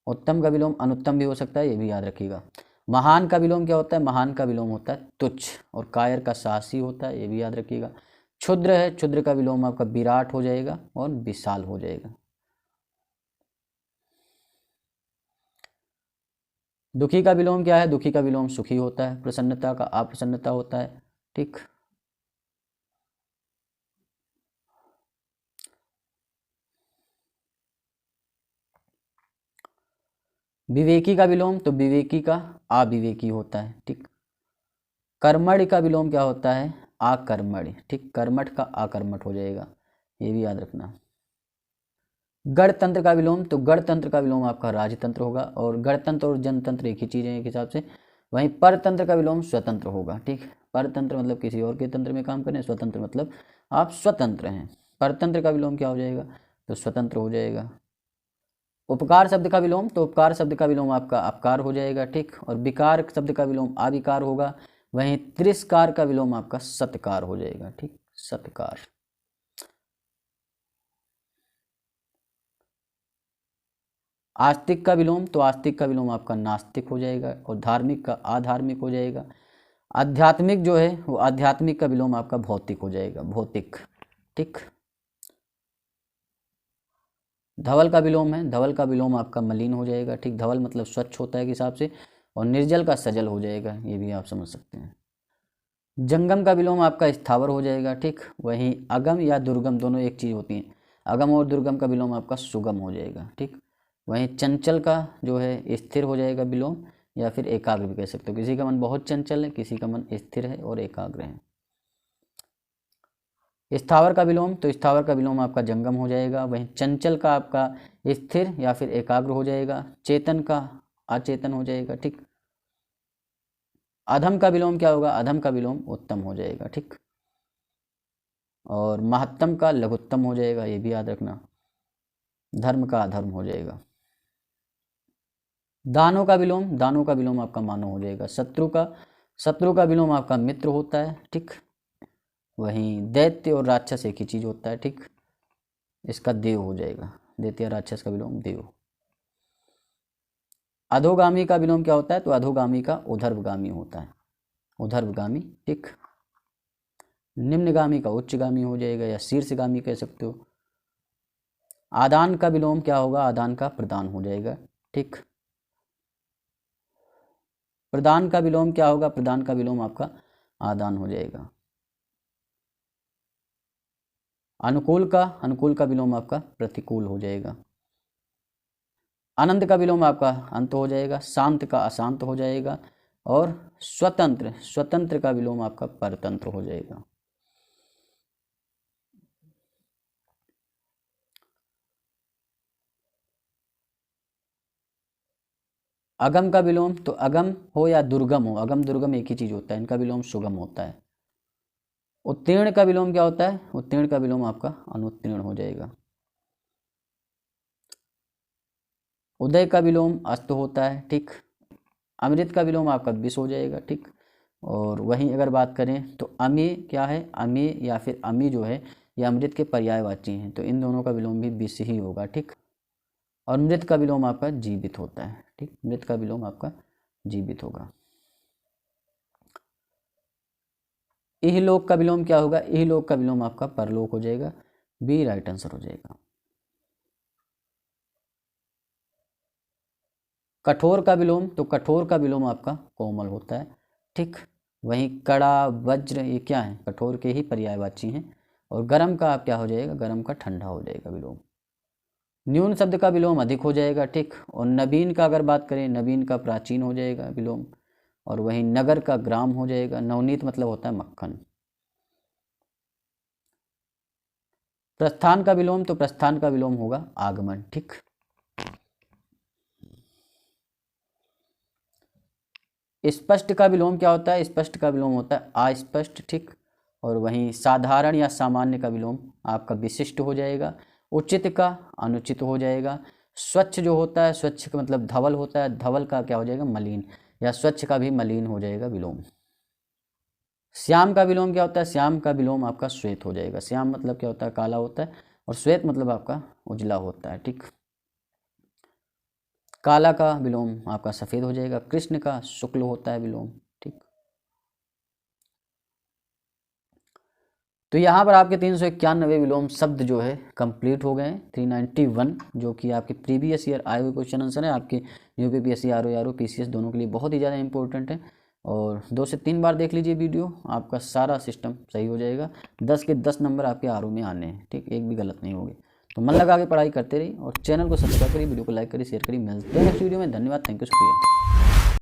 उत्तम का विलोम अनुत्तम भी हो सकता है, ये भी याद रखिएगा। महान का विलोम क्या होता है? महान का विलोम होता है तुच्छ, और कायर का साहसी होता है, ये भी याद रखिएगा। क्षुद्र है, क्षुद्र का विलोम आपका विराट हो जाएगा और विशाल हो जाएगा। दुखी का विलोम क्या है? दुखी का विलोम सुखी होता है। प्रसन्नता का अप्रसन्नता होता है। ठीक। विवेकी का विलोम, तो विवेकी का अविवेकी होता है। ठीक। कर्मणि का विलोम क्या होता है? आकर्मणि। ठीक। कर्मठ का आकर्मठ हो जाएगा, ये भी याद रखना। गणतंत्र का विलोम, तो गणतंत्र का विलोम आपका राजतंत्र होगा, और गणतंत्र और जनतंत्र एक ही चीज़ है एक हिसाब से। वहीं परतंत्र का विलोम स्वतंत्र होगा। ठीक। परतंत्र मतलब किसी और के तंत्र में काम करें, स्वतंत्र मतलब आप स्वतंत्र हैं। परतंत्र का विलोम क्या हो जाएगा? तो स्वतंत्र हो जाएगा। उपकार शब्द का विलोम, तो उपकार शब्द का विलोम आपका अपकार हो जाएगा। ठीक। और विकार शब्द का विलोम अविकार होगा। वहीं तिरस्कार का विलोम आपका सत्कार हो जाएगा। ठीक। सत्कार। आस्तिक का विलोम, तो आस्तिक का विलोम आपका नास्तिक हो जाएगा, और धार्मिक का अधार्मिक हो जाएगा। आध्यात्मिक जो है वो आध्यात्मिक का विलोम आपका भौतिक हो जाएगा, भौतिक। ठीक। धवल का विलोम है, धवल का विलोम आपका मलिन हो जाएगा। ठीक। धवल मतलब स्वच्छ होता है के हिसाब से, और निर्जल का सजल हो जाएगा, ये भी आप समझ सकते हैं। जंगम का विलोम आपका स्थावर हो जाएगा। ठीक। वहीं अगम या दुर्गम दोनों एक चीज़ होती हैं। अगम और दुर्गम का विलोम आपका सुगम हो जाएगा। ठीक। वहीं चंचल का जो है स्थिर हो जाएगा विलोम, या फिर एकाग्र भी कह सकते हो। किसी का मन बहुत चंचल है, किसी का मन स्थिर है और एकाग्र है। स्थावर का विलोम, तो स्थावर का विलोम आपका जंगम हो जाएगा। वहीं चंचल का आपका स्थिर या फिर एकाग्र हो जाएगा। चेतन का अचेतन हो जाएगा। ठीक। अधम का विलोम क्या होगा? अधम का विलोम उत्तम हो जाएगा। ठीक। और महत्तम का लघुत्तम हो जाएगा, ये भी याद रखना। धर्म का अधर्म हो जाएगा। दानों का विलोम, दानों का विलोम आपका मानव हो जाएगा। शत्रु का विलोम आपका मित्र होता है। ठीक। वहीं दैत्य और राक्षस एक ही चीज होता है। ठीक। इसका देव हो जाएगा। दैत्य या राक्षस का विलोम देव। अधोगामी का विलोम क्या होता है? तो अधोगामी का ऊर्ध्वगामी होता है, ऊर्ध्वगामी। ठीक। निम्नगामी का उच्चगामी हो जाएगा, या शीर्षगामी कह सकते हो। आदान का विलोम क्या होगा? आदान का प्रदान हो जाएगा। ठीक। प्रदान का विलोम क्या होगा? प्रदान का विलोम आपका आदान हो जाएगा। अनुकूल का विलोम आपका प्रतिकूल हो जाएगा। अनंत का विलोम आपका अंत हो जाएगा। शांत का अशांत हो जाएगा। और स्वतंत्र का विलोम आपका परतंत्र हो जाएगा। अगम का विलोम, तो अगम हो या दुर्गम हो, अगम दुर्गम एक ही चीज होता है, इनका विलोम सुगम होता है। उत्तीर्ण का विलोम क्या होता है? उत्तीर्ण का विलोम आपका अनुत्तीर्ण हो जाएगा। उदय का विलोम अस्त होता है, ठीक। अमृत का विलोम आपका विष हो जाएगा, ठीक। और वहीं अगर बात करें तो अमेय क्या है, अमेय या फिर अमी जो है ये अमृत के पर्यायवाची हैं, तो इन दोनों का विलोम भी विष ही होगा, ठीक। और मृत का विलोम आपका जीवित होता है, ठीक। मृत का विलोम आपका जीवित होगा। इहलोक का विलोम क्या होगा, इहलोक का विलोम आपका परलोक हो जाएगा, बी राइट आंसर हो जाएगा। कठोर का विलोम, तो कठोर का विलोम आपका कोमल होता है, ठीक। वहीं कड़ा वज्र ये क्या है, कठोर के ही पर्यायवाची हैं। और गर्म का आप क्या हो जाएगा, गर्म का ठंडा हो जाएगा विलोम। न्यून शब्द का विलोम अधिक हो जाएगा, ठीक। और नवीन का अगर बात करें, नवीन का प्राचीन हो जाएगा विलोम। और वहीं नगर का ग्राम हो जाएगा। नवनीत मतलब होता है मक्खन। प्रस्थान का विलोम, तो प्रस्थान का विलोम होगा आगमन, ठीक। स्पष्ट का विलोम क्या होता है, स्पष्ट का विलोम होता है अस्पष्ट, ठीक। और वहीं साधारण या सामान्य का विलोम आपका विशिष्ट हो जाएगा। उचित का अनुचित हो जाएगा। स्वच्छ जो होता है, स्वच्छ का मतलब धवल होता है, धवल का क्या हो जाएगा, मलिन, या स्वच्छ का भी मलिन हो जाएगा विलोम। श्याम का विलोम क्या होता है, श्याम का विलोम आपका श्वेत हो जाएगा। श्याम मतलब क्या होता है, काला होता है, और श्वेत मतलब आपका उजला होता है, ठीक। काला का विलोम आपका सफ़ेद हो जाएगा। कृष्ण का शुक्ल होता है विलोम, ठीक। तो यहाँ पर आपके 391 विलोम शब्द जो है कंप्लीट हो गए। 391 जो कि आपके प्रीवियस ईयर आए हुए क्वेश्चन आंसर है, आपके यूपीपीएससी आरओ पीसीएस दोनों के लिए बहुत ही ज़्यादा इंपॉर्टेंट है। और 2 से 3 बार देख लीजिए वीडियो, आपका सारा सिस्टम सही हो जाएगा। 10 के 10 नंबर आपके आरओ में आने हैं, ठीक। एक भी गलत नहीं होगी। तो मन लगा के पढ़ाई करते रहिए और चैनल को सब्सक्राइब करिए, वीडियो को लाइक करिए, शेयर करिए। मिलते हैं नेक्स्ट वीडियो में। धन्यवाद, थैंक यू, शुक्रिया।